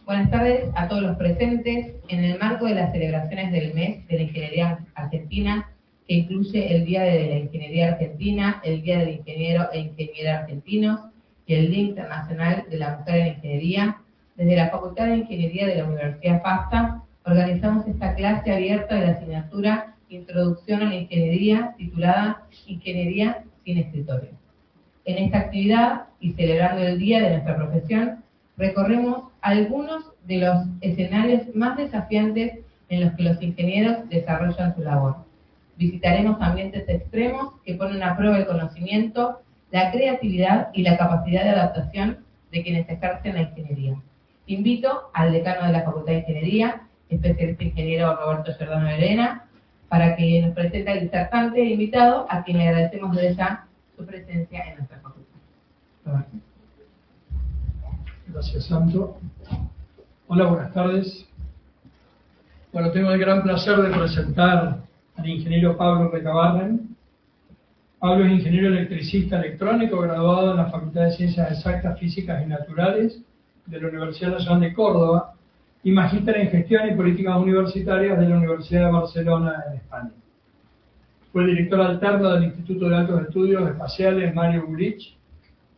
Buenas tardes a todos los presentes. En el marco de las celebraciones del mes de la Ingeniería Argentina, que incluye el Día de la Ingeniería Argentina, el Día del Ingeniero e Ingeniera Argentinos y el Día Internacional de la Mujer en Ingeniería, desde la Facultad de Ingeniería de la Universidad FASTA organizamos esta clase abierta de la asignatura Introducción a la Ingeniería, titulada Ingeniería sin escritorio. En esta actividad, y celebrando el día de nuestra profesión, recorremos algunos de los escenarios más desafiantes en los que los ingenieros desarrollan su labor. Visitaremos ambientes extremos que ponen a prueba el conocimiento, la creatividad y la capacidad de adaptación de quienes ejercen la ingeniería. Invito al decano de la Facultad de Ingeniería, especialista ingeniero Roberto Giordano Elena, para que nos presente al disertante e invitado, a quien le agradecemos desde ya su presencia en nuestra facultad. Roberto. Gracias, Santo. Hola, buenas tardes. Bueno, tengo el gran placer de presentar al ingeniero Pablo Recabarren. Pablo es ingeniero electricista electrónico, graduado en la Facultad de Ciencias Exactas, Físicas y Naturales de la Universidad Nacional de Córdoba y magíster en Gestión y Políticas Universitarias de la Universidad de Barcelona, en España. Fue director alterno del Instituto de Altos Estudios Espaciales Mario Gurich,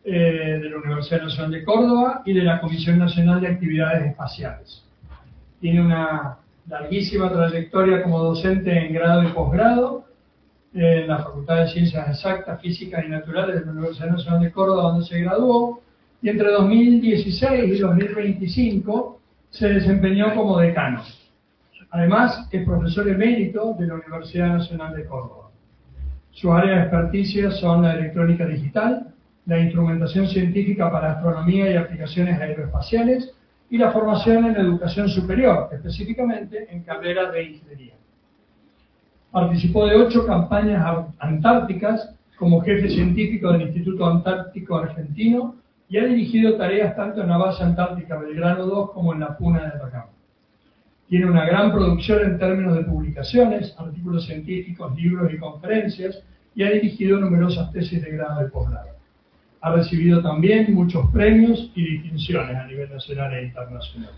de la Universidad Nacional de Córdoba y de la Comisión Nacional de Actividades Espaciales. Tiene una larguísima trayectoria como docente en grado y posgrado en la Facultad de Ciencias Exactas, Físicas y Naturales de la Universidad Nacional de Córdoba, donde se graduó, y entre 2016 y 2025 se desempeñó como decano. Además, es profesor emérito de la Universidad Nacional de Córdoba. Sus áreas de experticia son la electrónica digital, la instrumentación científica para astronomía y aplicaciones aeroespaciales, y la formación en educación superior, específicamente en carreras de ingeniería. Participó de 8 campañas antárticas como jefe científico del Instituto Antártico Argentino y ha dirigido tareas tanto en la base antártica Belgrano 2 como en la Puna de Atacama. Tiene una gran producción en términos de publicaciones, artículos científicos, libros y conferencias, y ha dirigido numerosas tesis de grado y posgrado. Ha recibido también muchos premios y distinciones a nivel nacional e internacional.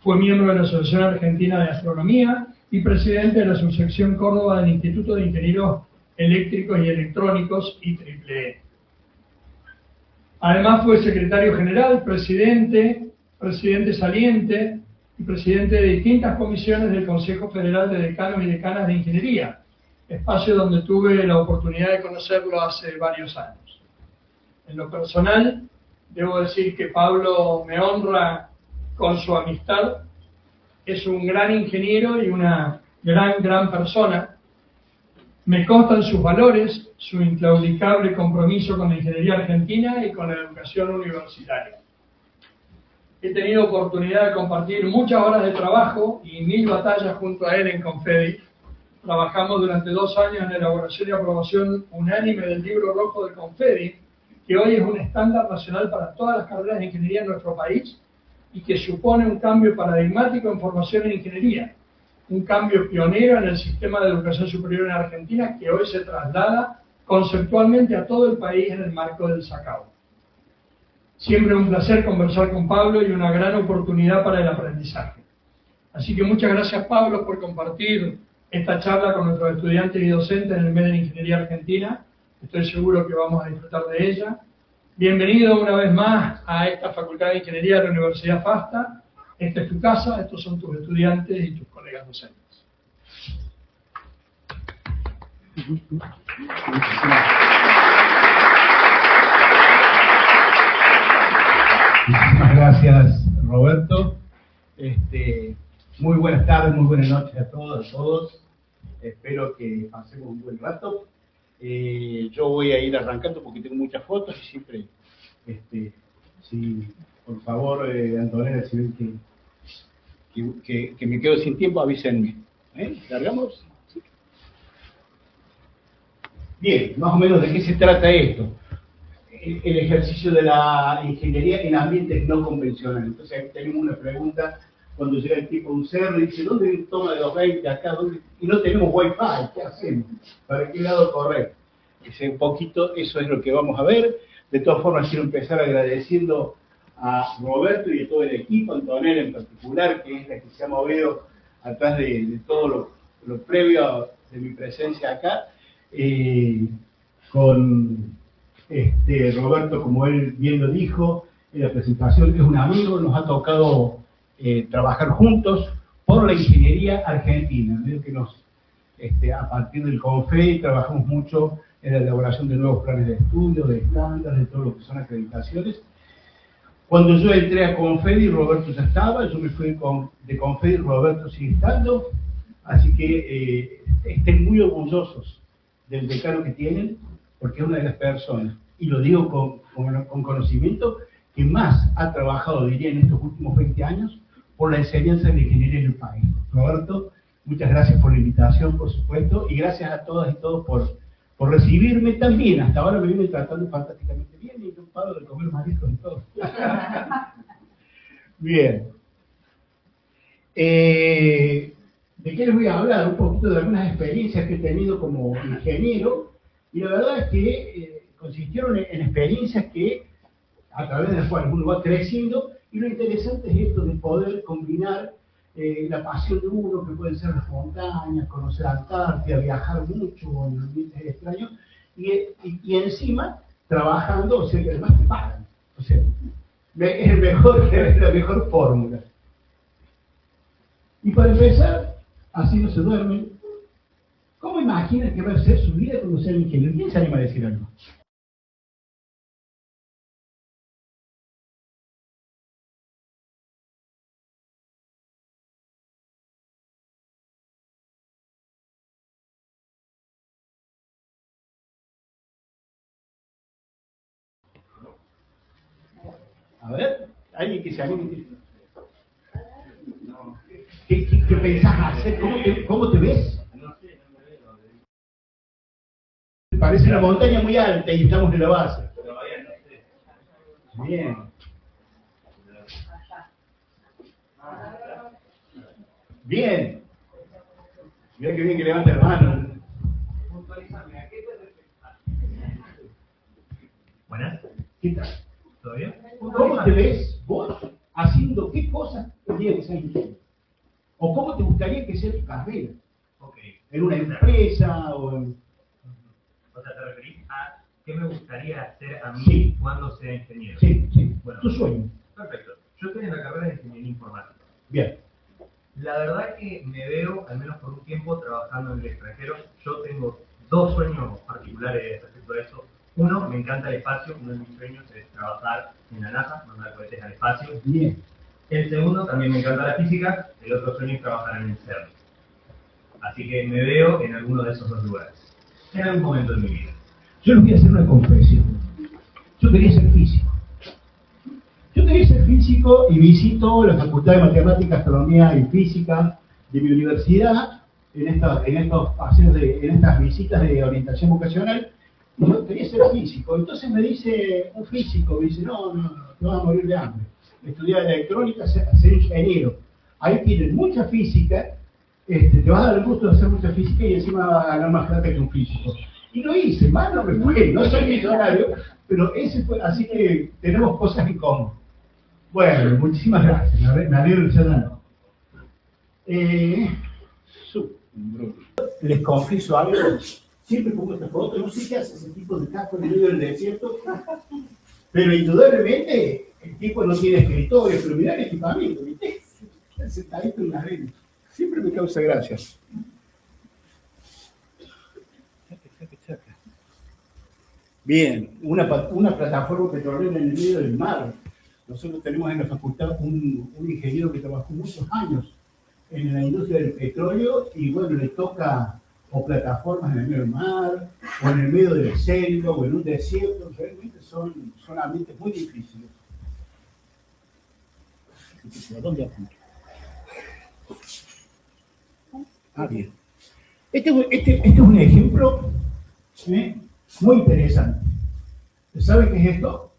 Fue miembro de la Asociación Argentina de Astronomía y presidente de la subsección Córdoba del Instituto de Ingenieros Eléctricos y Electrónicos, IEEE. Además fue secretario general, presidente saliente y presidente de distintas comisiones del Consejo Federal de Decanos y Decanas de Ingeniería, espacio donde tuve la oportunidad de conocerlo hace varios años. En lo personal, debo decir que Pablo me honra con su amistad. Es un gran ingeniero y una gran persona. Me constan sus valores, su inclaudicable compromiso con la ingeniería argentina y con la educación universitaria. He tenido oportunidad de compartir muchas horas de trabajo y 1000 batallas junto a él en Confedi. Trabajamos durante 2 años en la elaboración y aprobación unánime del libro rojo de Confedi, que hoy es un estándar nacional para todas las carreras de ingeniería en nuestro país y que supone un cambio paradigmático en formación en ingeniería, un cambio pionero en el sistema de educación superior en Argentina que hoy se traslada conceptualmente a todo el país en el marco del SACAO. Siempre un placer conversar con Pablo y una gran oportunidad para el aprendizaje. Así que muchas gracias, Pablo, por compartir esta charla con nuestros estudiantes y docentes en el mes de la Ingeniería Argentina. Estoy seguro que vamos a disfrutar de ella. Bienvenido una vez más a esta Facultad de Ingeniería de la Universidad FASTA. Esta es tu casa, estos son tus estudiantes y tus colegas docentes. Muchísimas gracias, Roberto. Muy buenas tardes, muy buenas noches a todos. Espero que pasemos un buen rato. Yo voy a ir arrancando porque tengo muchas fotos y siempre, si por favor, Antonella, si ven que me quedo sin tiempo, avísenme. ¿Largamos? ¿Sí? Bien, más o menos de qué se trata esto. El ejercicio de la ingeniería en ambientes no convencionales. Entonces aquí tenemos una pregunta cuando llega el tipo de un cerro y dice, ¿dónde toma de los 20 acá? ¿Dónde? Y no tenemos wifi, ¿qué hacemos? ¿Para qué lado correr? Un poquito, eso es lo que vamos a ver. De todas formas, quiero empezar agradeciendo a Roberto y a todo el equipo, a Antonella en particular, que es la que se ha movido atrás de todo lo previo de mi presencia acá, con Roberto, como él bien lo dijo en la presentación, es un amigo, nos ha tocado trabajar juntos por la ingeniería argentina. Veo que a partir del CONFEI trabajamos mucho en la elaboración de nuevos planes de estudio, de estándares, de todo lo que son acreditaciones. Cuando yo entré a CONFEI, Roberto ya estaba, yo me fui de CONFEI, Roberto sigue estando, así que estén muy orgullosos del decano que tienen, porque es una de las personas, y lo digo con conocimiento, que más ha trabajado, diría, en estos últimos 20 años, por la enseñanza de la ingeniería en el país. Roberto, muchas gracias por la invitación, por supuesto, y gracias a todas y todos por recibirme también. Hasta ahora me vienen tratando fantásticamente bien y no paro de comer mariscos y todo. Bien. ¿De qué les voy a hablar? Un poquito de algunas experiencias que he tenido como ingeniero, y la verdad es que consistieron en experiencias que, a través de las cuales uno va creciendo, y lo interesante es esto de poder combinar la pasión de uno, que pueden ser las montañas, conocer Antártida, viajar mucho en ambientes extraños, y encima trabajando, o sea, que además te pagan. O sea, es la mejor fórmula. Y para empezar, así no se duermen. ¿Cómo imaginan que va a ser su vida cuando sean ingeniero? ¿Quién se anima a decir algo? A ver, alguien que se anime. ¿Qué pensás hacer? ¿Cómo te ves? Parece una montaña muy alta y estamos en la base. Bien. Bien. Mira qué bien que levanta la mano. Buenas. ¿Qué tal? ¿Todo bien? ¿Cómo te ves vos haciendo qué cosas tendrías que ser ingeniero? ¿O cómo te gustaría que sea tu carrera? Ok. ¿En una empresa o en...? O sea, ¿te referís a qué me gustaría hacer a mí Sí. cuando sea ingeniero? Sí, sí. Bueno, Tu sueño. perfecto. Yo estoy en la carrera de Ingeniería Informática. Bien. La verdad que me veo, al menos por un tiempo, trabajando en el extranjero. Yo tengo dos sueños particulares respecto a eso. Uno, me encanta el espacio. Uno de mis sueños es trabajar en la NASA, mandar cohetes al espacio. Bien. El segundo, también me encanta la física. El otro sueño es trabajar en el CERN. Así que me veo en alguno de esos dos lugares, en algún momento de mi vida. Yo les voy a hacer una confesión. Yo quería ser físico. Yo quería ser físico y visito la Facultad de Matemáticas, Astronomía y Física de mi universidad en estas visitas de orientación vocacional. Y yo quería ser físico. Entonces me dice un físico, me dice, no, te vas a morir de hambre. Estudiar electrónica, ser ingeniero. Ahí tienen mucha física, te vas a dar el gusto de hacer mucha física y encima vas a ganar más plata que un físico. Y lo hice, mal no me fue, no soy millonario, pero ese fue, así que tenemos cosas en común. Bueno, muchísimas gracias, me alegro de ser dando. Les confieso algo, siempre pongo esta foto, no sé qué hace ese tipo de casco en el medio del desierto, pero indudablemente el tipo no tiene escritorio, pero mirá el equipamiento, ¿viste? Está sentadito en la arena. Siempre me causa gracia. Bien, una plataforma petrolera en el medio del mar. Nosotros tenemos en la facultad un ingeniero que trabajó muchos años en la industria del petróleo y bueno, le toca o plataformas en el medio del mar, o en el medio de la selva, o en un desierto. Realmente son ambientes muy difíciles. ¿Dónde apunto? Ah, bien. Este es un ejemplo muy interesante. ¿Sabe qué es esto?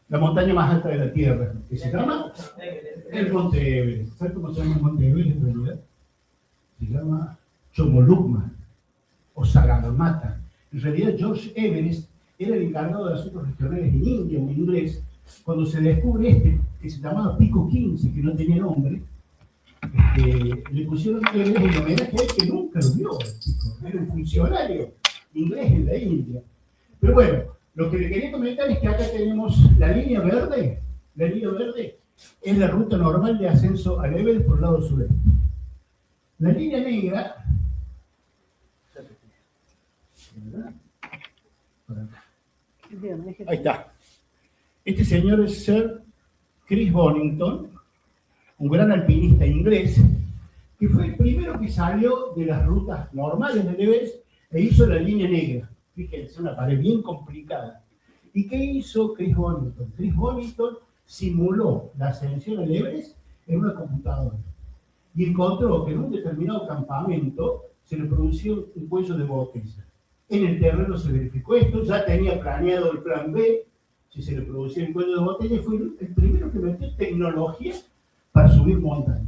La montaña más alta de la Tierra, que se llama el Monte Everest. ¿Sabe cómo se llama el Monte Everest en realidad? Se llama Chomolungma o Sagarmatha. En realidad George Everest era el encargado de asuntos regionales en India, en inglés. Cuando se descubre este, que se llamaba Pico 15, que no tenía nombre, le pusieron inglés en homenaje a él, que nunca lo vio, el chico. Era un funcionario inglés en la India. Pero bueno, lo que le quería comentar es que acá tenemos la línea verde. La línea verde es la ruta normal de ascenso al Everest por el lado sureste. La línea negra, ahí está. Este señor es Sir Chris Bonington, un gran alpinista inglés, que fue el primero que salió de las rutas normales del Everest e hizo la línea negra. Fíjense, una pared bien complicada. ¿Y qué hizo Chris Bonington? Chris Bonington simuló la ascensión al Everest en una computadora y encontró que en un determinado campamento se le producía un cuello de botella. En el terreno se verificó esto, ya tenía planeado el plan B, si se le producía el cuello de botella, y fue el primero que metió tecnología para subir montañas.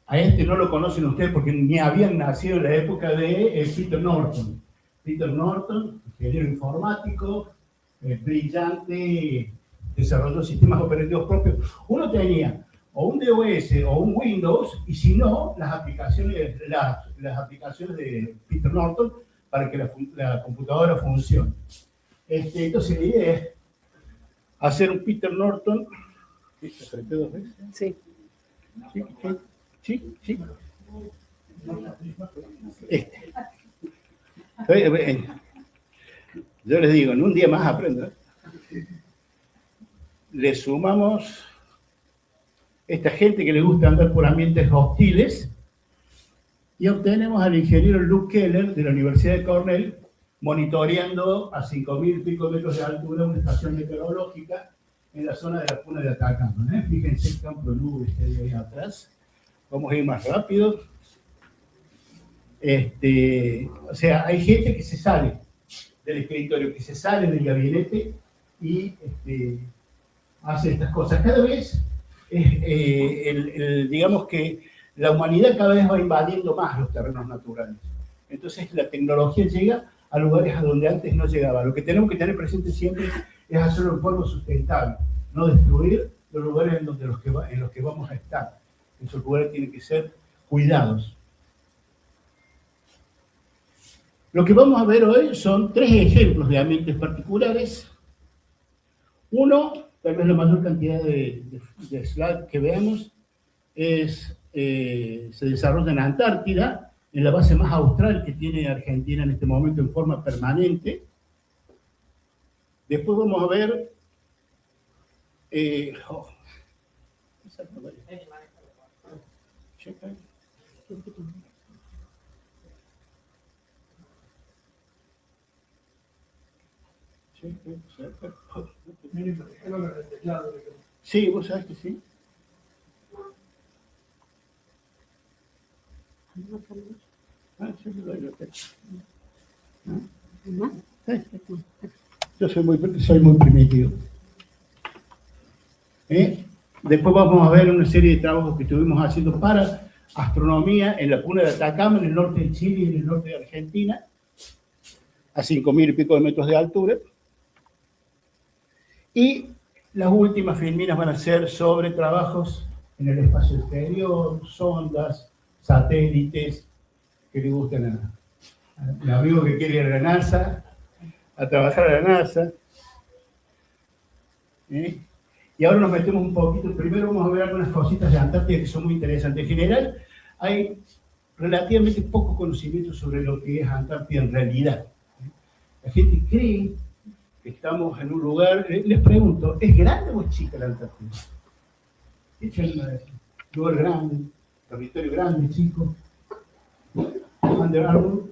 A este no lo conocen ustedes porque ni habían nacido en la época de Peter Norton. Peter Norton, ingeniero informático, brillante, desarrolló sistemas operativos propios. Uno tenía o un DOS o un Windows, y si no, las aplicaciones de Peter Norton para que la computadora funcione. Entonces la idea es hacer un Peter Norton. ¿Viste? ¿Apreté dos veces? Sí. Sí. Yo les digo, en un día más aprendo. Le sumamos esta gente que le gusta andar por ambientes hostiles y obtenemos al ingeniero Luke Keller de la Universidad de Cornell monitoreando a 5.000 y pico metros de altura una estación meteorológica en la zona de la Puna de Atacama. Fíjense el campo de nubes que hay ahí atrás. Vamos a ir más rápido. O sea, hay gente que se sale del escritorio, que se sale del gabinete y hace estas cosas. Cada vez, digamos que la humanidad cada vez va invadiendo más los terrenos naturales. Entonces la tecnología llega a lugares a donde antes no llegaba. Lo que tenemos que tener presente siempre es hacerlo en forma sustentable, no destruir los lugares en los que vamos a estar. Esos lugares tienen que ser cuidados. Lo que vamos a ver hoy son 3 ejemplos de ambientes particulares. Uno, tal vez la mayor cantidad de slides que veamos, se desarrolla en Antártida, en la base más austral que tiene Argentina en este momento en forma permanente. Después vamos a ver... Sí, vos sabés que sí. Yo soy muy primitivo. Después vamos a ver una serie de trabajos que estuvimos haciendo para astronomía en la Puna de Atacama, en el norte de Chile y en el norte de Argentina, a 5.000 y pico de metros de altura. Y las últimas filminas van a ser sobre trabajos en el espacio exterior, sondas, satélites, que le gustan a amigo que quiere ir a la NASA, a trabajar a la NASA. Y ahora nos metemos un poquito. Primero vamos a ver algunas cositas de Antártida que son muy interesantes. En general, hay relativamente poco conocimiento sobre lo que es Antártida en realidad. La gente cree que estamos en un lugar... Les pregunto, ¿es grande o es chica la Antártida? Échenme una vez. Lugar grande, territorio grande, chico. Under Armour.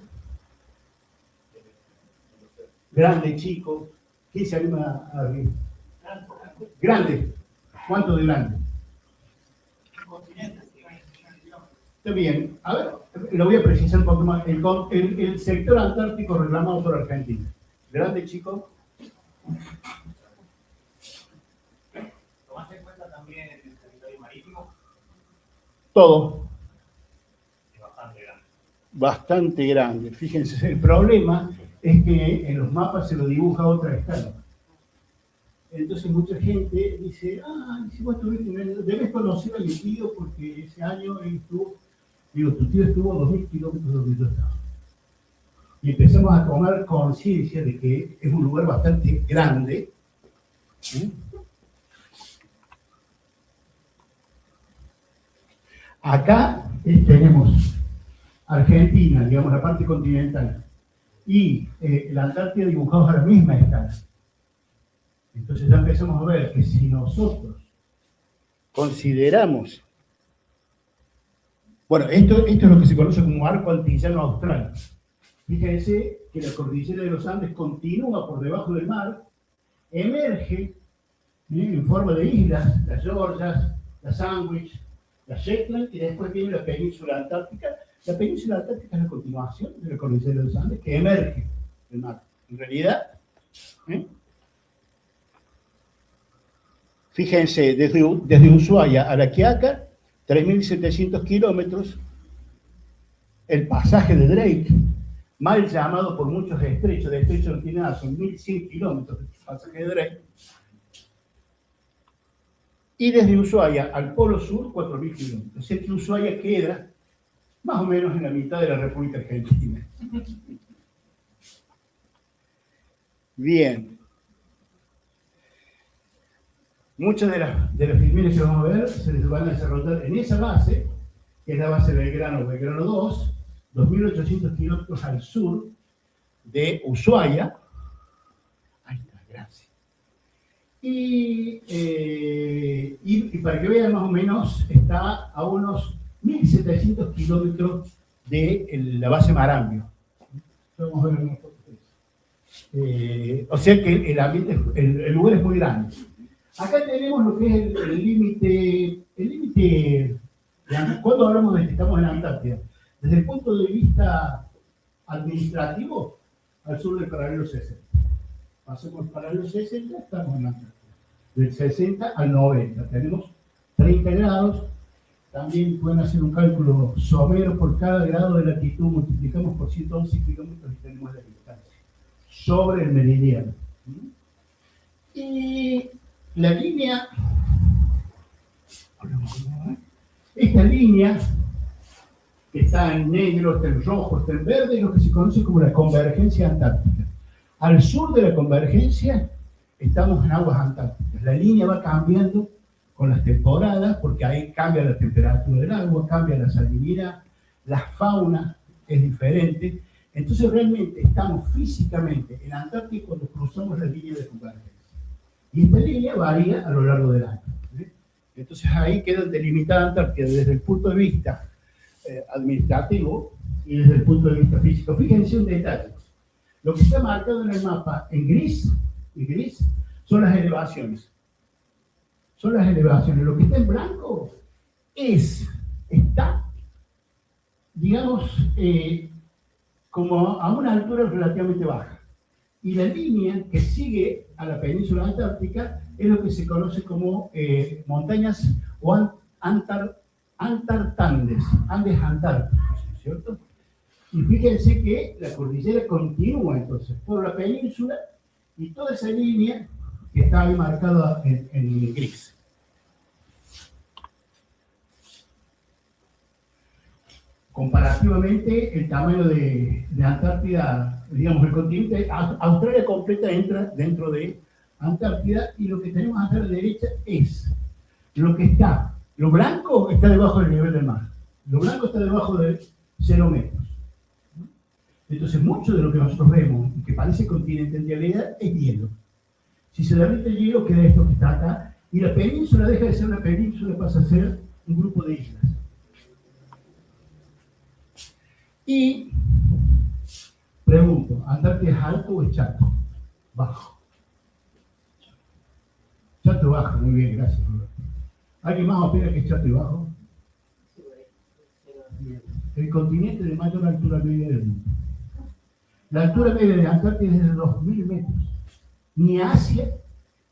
Grande, chico. ¿Quién se anima a abrir? Grande. ¿Cuánto de grande? Está bien. A ver, lo voy a precisar un poco más. El sector antártico reclamado por Argentina. Grande, chico. ¿Tomaste en cuenta también el territorio marítimo? Todo. bastante grande. Fíjense, el problema es que en los mapas se lo dibuja a otra escala. Entonces mucha gente dice, si vos debes conocer a mi tío porque ese año él estuvo, digo, tu tío estuvo a 2000 kilómetros donde yo estaba. Y empezamos a tomar conciencia de que es un lugar bastante grande. Acá tenemos Argentina, digamos la parte continental, y la Antártida dibujados a la misma escala. Entonces ya empezamos a ver que si nosotros consideramos, bueno, esto es lo que se conoce como arco antillano austral. Fíjense que la cordillera de los Andes continúa por debajo del mar, emerge en forma de islas, las Georgias, las Sandwich, las Shetland, y después viene la península antártica. La península antártica es la continuación de la cordillera de los Andes que emerge del mar. En realidad, fíjense, desde Ushuaia a La Quiaca, 3.700 kilómetros, el pasaje de Drake, mal llamado por muchos estrechos, de estrecho no tiene nada, son 1.100 kilómetros el pasaje de Drake, y desde Ushuaia al Polo Sur, 4.000 kilómetros. O sea que Ushuaia queda más o menos en la mitad de la República Argentina. Bien. Muchas de las filminas que vamos a ver se les van a desarrollar en esa base, que es la base Belgrano 2, 2.800 kilómetros al sur de Ushuaia. Ahí está, gracias. Y para que vean más o menos, está a unos 1.700 kilómetros de la base Marambio. Vamos a ver unas fotos de eso. O sea que el ambiente, el lugar es muy grande. Acá tenemos lo que es el límite, cuando hablamos de que estamos en la Antártida, desde el punto de vista administrativo, al sur del paralelo 60. Pasamos el paralelo 60, estamos en la Antártida. Del 60 al 90, tenemos 30 grados. También pueden hacer un cálculo somero por cada grado de latitud, multiplicamos por 111 kilómetros y tenemos la distancia sobre el meridiano. Y la línea, esta línea que está en negro, está en rojo, está en verde, es lo que se conoce como la convergencia antártica. Al sur de la convergencia estamos en aguas antárticas. La línea va cambiando con las temporadas, porque ahí cambia la temperatura del agua, cambia la salinidad, la fauna es diferente. Entonces realmente estamos físicamente en Antártida cuando cruzamos la línea de convergencia. Y esta línea varía a lo largo del año. Entonces ahí queda delimitada Antártida desde el punto de vista administrativo y desde el punto de vista físico. Fíjense un detalle. Lo que está marcado en el mapa en gris son las elevaciones. Son las elevaciones. Lo que está en blanco está, digamos, como a una altura relativamente baja. Y la línea que sigue a la península antártica es lo que se conoce como montañas o antartandes, Andes antárticos, ¿cierto? Y fíjense que la cordillera continúa entonces por la península y toda esa línea que está ahí marcada en gris. Comparativamente, el tamaño de Antártida, digamos, el continente, Australia completa entra dentro de Antártida, y lo que tenemos acá a la derecha es lo que está, lo blanco está debajo del nivel del mar, lo blanco está debajo de 0 metros. Entonces, mucho de lo que nosotros vemos y que parece continente en realidad es hielo. Si se derrite el hielo, queda esto que está acá, y la península deja de ser una península, pasa a ser un grupo de islas. Y pregunto, ¿Antártida es alto o es chato? Bajo. Chato y bajo, muy bien, gracias. ¿Alguien más opina que es chato y bajo? El continente de mayor altura media del mundo. La altura media de Antártida es de 2.000 metros. Ni Asia,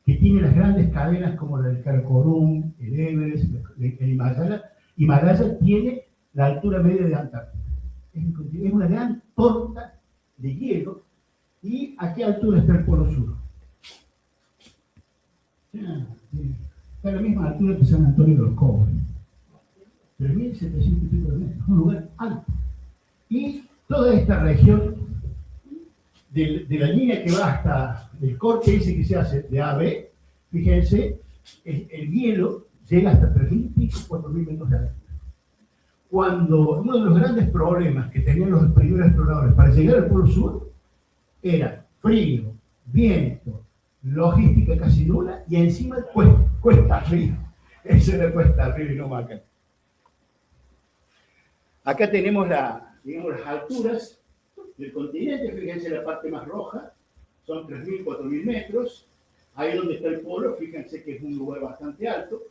que tiene las grandes cadenas como la del Karakorum, el Everest, el Himalaya, tiene la altura media de Antártida. es una gran torta de hielo. ¿Y a qué altura está el Polo Sur? Está a la misma altura que San Antonio de los Cobres. 3.700 y pico de metros, un lugar alto. Y toda esta región de la línea que va hasta el corte ese que se hace de AB, fíjense, el hielo llega hasta 3.000 y pico, 4.000 metros de altura. Cuando uno de los grandes problemas que tenían los primeros exploradores para llegar al Polo Sur era frío, viento, logística casi nula y encima cuesta arriba. Eso era cuesta arriba y no más acá. Acá tenemos digamos, las alturas del continente, fíjense la parte más roja, son 3.000, 4.000 metros. Ahí donde está el polo, fíjense que es un lugar bastante alto.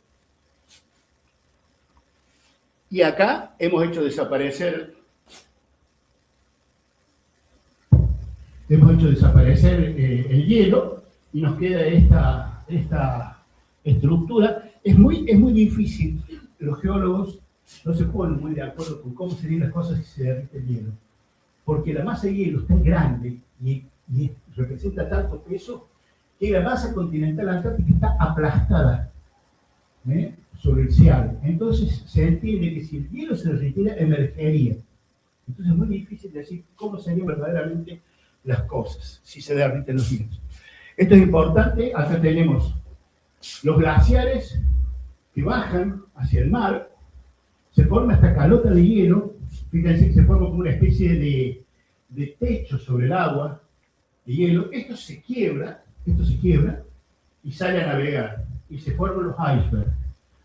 Y acá hemos hecho desaparecer el hielo y nos queda esta estructura. Es muy difícil. Los geólogos no se ponen muy de acuerdo con cómo serían las cosas si se derrite el hielo. Porque la masa de hielo es tan grande y representa tanto peso que la masa continental antártica está aplastada sobre el cielo. Entonces se entiende que si el hielo se derritiera, emergería. Entonces es muy difícil decir cómo serían verdaderamente las cosas si se derriten los hielos. Esto es importante. Acá tenemos los glaciares que bajan hacia el mar. Se forma esta calota de hielo. Fíjense que se forma como una especie de techo sobre el agua de hielo. Esto se quiebra y sale a navegar. Y se forman los icebergs.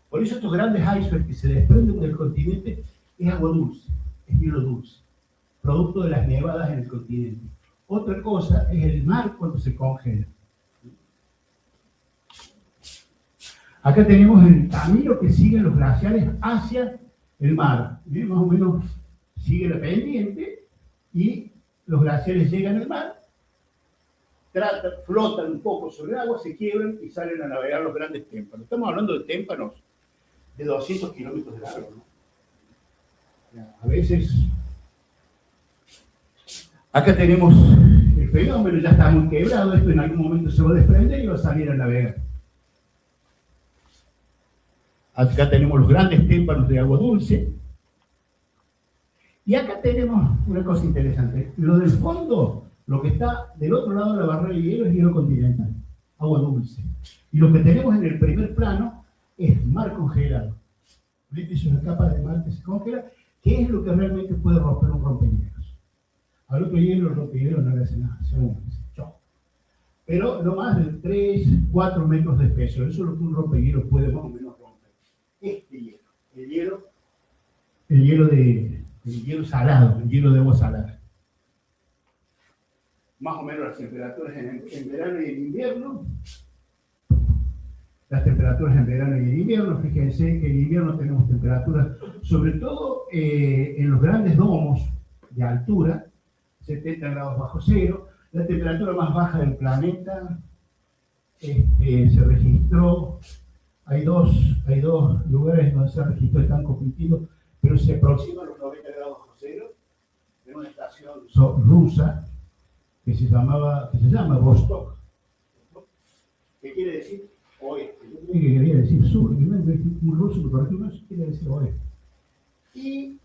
Por eso estos grandes icebergs que se desprenden del continente es agua dulce, es hielo dulce, producto de las nevadas en el continente. Otra cosa es el mar cuando se congela. Acá tenemos el camino que siguen los glaciares hacia el mar. Más o menos sigue la pendiente y los glaciares llegan al mar, flotan un poco sobre el agua, se quiebran y salen a navegar los grandes témpanos. Estamos hablando de témpanos de 200 kilómetros de largo, ¿no? A veces, acá tenemos el fenómeno, ya está muy quebrado, esto en algún momento se va a desprender y va a salir a navegar. Acá tenemos los grandes témpanos de agua dulce. Y acá tenemos una cosa interesante. Lo del fondo, lo que está del otro lado de la barrera de hielo es hielo continental, agua dulce. Y lo que tenemos en el primer plano es mar congelado. Es una capa de mar que se congela, que es lo que realmente puede romper un rompehielos. Al otro hielo, el rompehielos no le hace nada, se choca. Pero no más de 3, 4 metros de espesor. Eso es lo que un rompehielos puede más o menos romper. Este hielo, el hielo salado, el hielo de agua salada. Más o menos las temperaturas en verano y en invierno. Las temperaturas en verano y en invierno, fíjense que en invierno tenemos temperaturas, sobre todo en los grandes domos de altura, 70 grados bajo cero. La temperatura más baja del planeta se registró. Hay dos lugares donde se registró, están compitiendo, pero se aproximan los 90 grados bajo cero en una estación rusa que se llama Vostok. ¿Qué quiere decir? Oeste. Yo creo que quería decir sur. Un ruso me corrigió, no quiere decir oeste. Y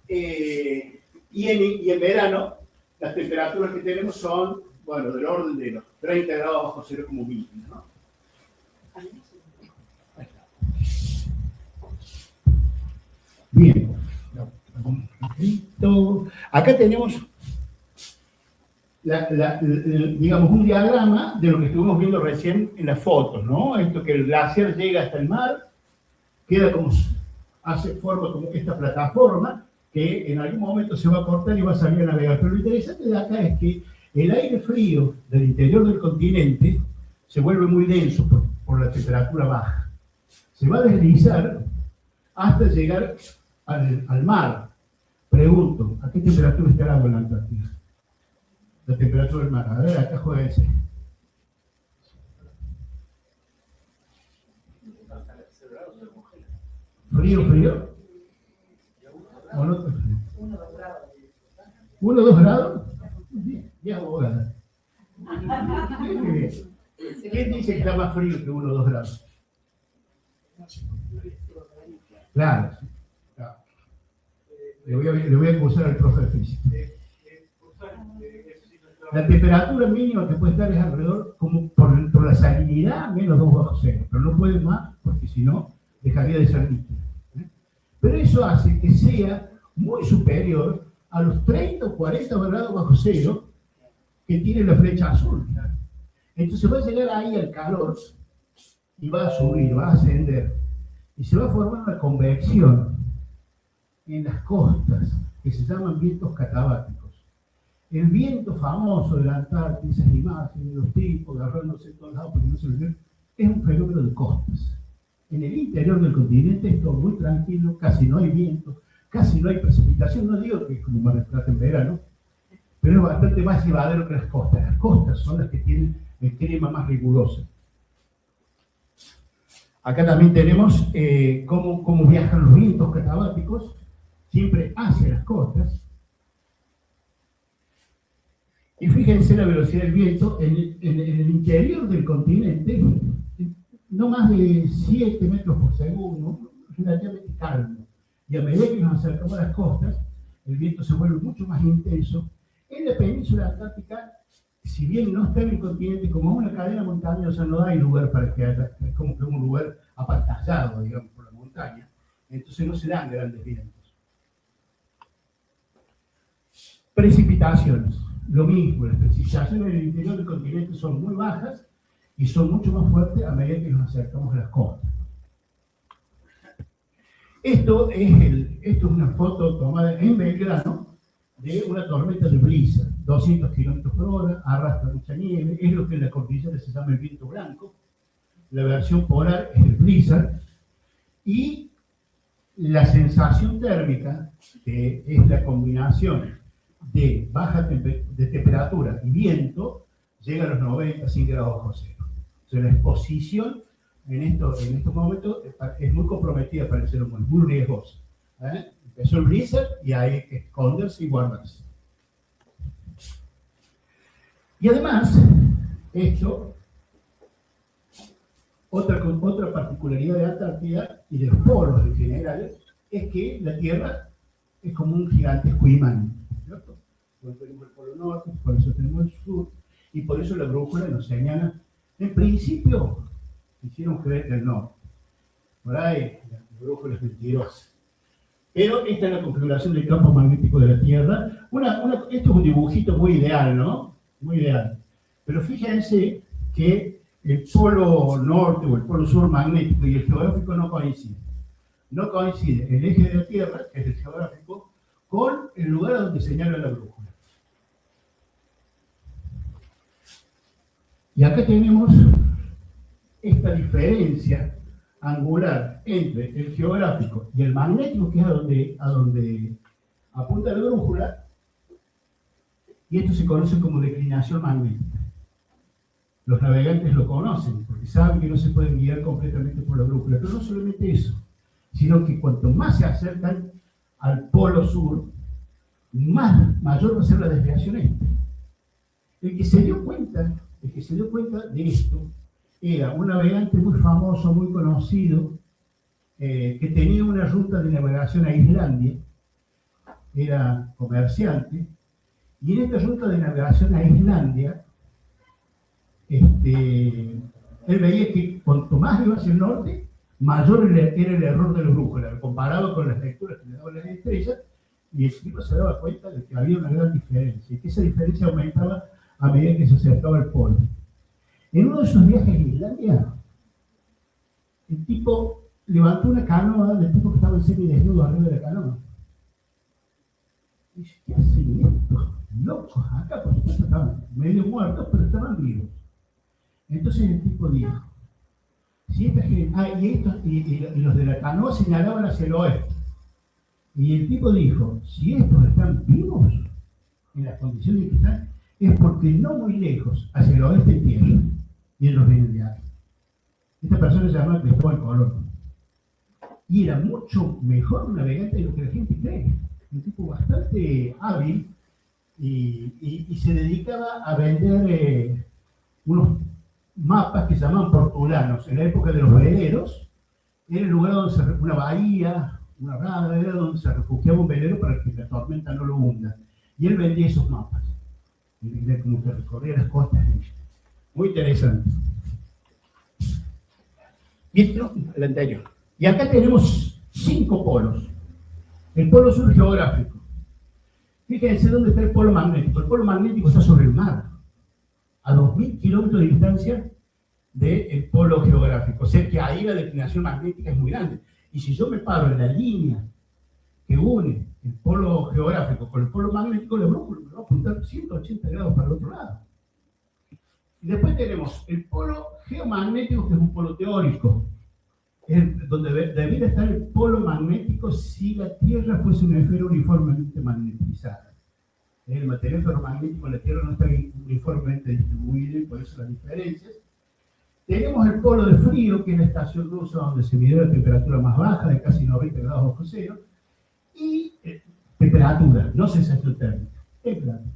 en verano, las temperaturas que tenemos son, bueno, del orden de los 30 grados bajo cero como mínimo, ¿no? Bien. Acá tenemos digamos, un diagrama de lo que estuvimos viendo recién en las fotos, ¿no? Esto que el glaciar llega hasta el mar, queda como, forma como esta plataforma que en algún momento se va a cortar y va a salir a navegar. Pero lo interesante de acá es que el aire frío del interior del continente se vuelve muy denso por la temperatura baja. Se va a deslizar hasta llegar al mar. Pregunto, ¿a qué temperatura está el agua en la Antártida? La temperatura del mar. A ver, acá juega ese. ¿Frío? ¿O no? 1 o 2 grados, ya abogada. ¿Quién dice que está más frío que 1 o 2 grados? Claro. Le voy a acusar al profe de física. La temperatura mínima que puede estar es alrededor, como por la salinidad, menos 2 bajo cero, pero no puede más, porque si no, dejaría de ser líquido. Pero eso hace que sea muy superior a los 30 o 40 grados bajo cero que tiene la flecha azul. Entonces va a llegar ahí al calor y va a subir, va a ascender, y se va a formar una convección en las costas que se llaman vientos catabáticos. El viento famoso de la Antártida, esas imágenes de los tipos agarrándose en todos lados porque no se lo ven, es un fenómeno de costas. En el interior del continente es todo muy tranquilo, casi no hay viento, casi no hay precipitación. No digo que es como me retrata en verano, pero es bastante más llevadero que las costas. Las costas son las que tienen el clima más riguroso. Acá también tenemos cómo viajan los vientos catabáticos, siempre hacia las costas. Y fíjense la velocidad del viento en el interior del continente, no más de 7 metros por segundo, relativamente calmo. Y a medida que nos acercamos a las costas, el viento se vuelve mucho más intenso. En la península atlántica, si bien no está en el continente, como una cadena montañosa, no hay lugar para que haya, es como que un lugar apantallado, digamos, por la montaña, entonces no se dan grandes vientos. Precipitaciones, lo mismo, las precipitaciones en el interior del continente son muy bajas y son mucho más fuertes a medida que nos acercamos a las costas. Esto es una foto tomada en Belgrano de una tormenta de brisa, 200 km por hora, arrastra mucha nieve, es lo que en la cordillera se llama el viento blanco, la versión polar es el blizzard, y la sensación térmica, que es la combinación de baja de temperatura y viento, llega a los 90, 100 grados bajo cero. O sea, la exposición en estos momentos es muy comprometida para el ser humano, muy riesgosa. Empezó el blizzard y hay que esconderse y guardarse. Y además, otra particularidad de Antártida y de los polos en general, es que la Tierra es como un gigantesco imán, ¿cierto? Por eso tenemos el polo norte, por eso tenemos el sur, y por eso la brújula nos señala. En principio, hicieron creer del norte. Por ahí, la brújula es mentirosa. Pero esta es la configuración del campo magnético de la Tierra. Esto es un dibujito muy ideal, ¿no? Muy ideal. Pero fíjense que el polo norte o el polo sur magnético y el geográfico no coinciden. No coincide el eje de la Tierra, que es el geográfico, con el lugar a donde señala la brújula. Y acá tenemos esta diferencia angular entre el geográfico y el magnético, que es a donde apunta la brújula, y esto se conoce como declinación magnética. Los navegantes lo conocen, porque saben que no se pueden guiar completamente por la brújula, pero no solamente eso, sino que cuanto más se acercan al polo sur, mayor va a ser la desviación este. El que se dio cuenta de esto era un navegante muy famoso, muy conocido, que tenía una ruta de navegación a Islandia, era comerciante, y en esta ruta de navegación a Islandia, él veía que cuanto más iba hacia el norte, mayor era el error de la brújula, comparado con las lecturas que le daban las estrellas, y el tipo se daba cuenta de que había una gran diferencia, y que esa diferencia aumentaba a medida que se acercaba al polo. En uno de esos viajes a Islandia, el tipo levantó una canoa del tipo que estaba en semidesnudo arriba de la canoa. Y dice, ¿qué hacen estos locos acá? Por supuesto estaban medio muertos, pero estaban vivos. Entonces el tipo dijo, si esta gente, y los de la canoa señalaban hacia el oeste. Y el tipo dijo, si estos están vivos, en las condiciones en que están, es porque no muy lejos, hacia el oeste en tierra, y ellos vienen de ahí. Esta persona se llama Cristóbal Colón. Y era mucho mejor un navegante de lo que la gente cree. Un tipo bastante hábil y se dedicaba a vender unos mapas que se llamaban portulanos. En la época de los veleros, era el lugar donde una bahía, una rada, era donde se refugiaba un velero para que la tormenta no lo hunda. Y él vendía esos mapas. Y era como que recorría las costas. Muy interesante. Bien, no, el anterior. Y acá tenemos 5 polos. El polo sur geográfico. Fíjense dónde está el polo magnético. El polo magnético está sobre el mar, a 2000 kilómetros de distancia del polo geográfico. O sea que ahí la declinación magnética es muy grande. Y si yo me paro en la línea que une el polo geográfico con el polo magnético, la brújula me va a apuntar 180 grados para el otro lado. Y después tenemos el polo geomagnético, que es un polo teórico, donde debería estar el polo magnético si la Tierra fuese una esfera uniformemente magnetizada. El material ferromagnético en la Tierra no está uniformemente distribuido y por eso las diferencias. Tenemos el polo de frío, que es la estación rusa donde se mide la temperatura más baja, de casi 90 grados bajo cero, y temperatura, no sensación térmica, temperatura.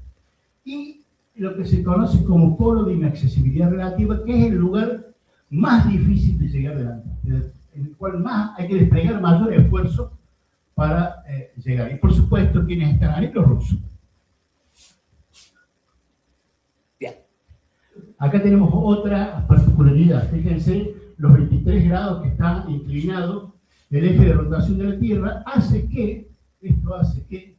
Y lo que se conoce como polo de inaccesibilidad relativa, que es el lugar más difícil de llegar adelante, en el cual más hay que desplegar mayor esfuerzo para llegar. Y por supuesto, ¿quiénes están ahí? Los rusos. Bien. Acá tenemos otra particularidad. Fíjense, los 23 grados que está inclinado el eje de rotación de la Tierra hace que, esto hace que,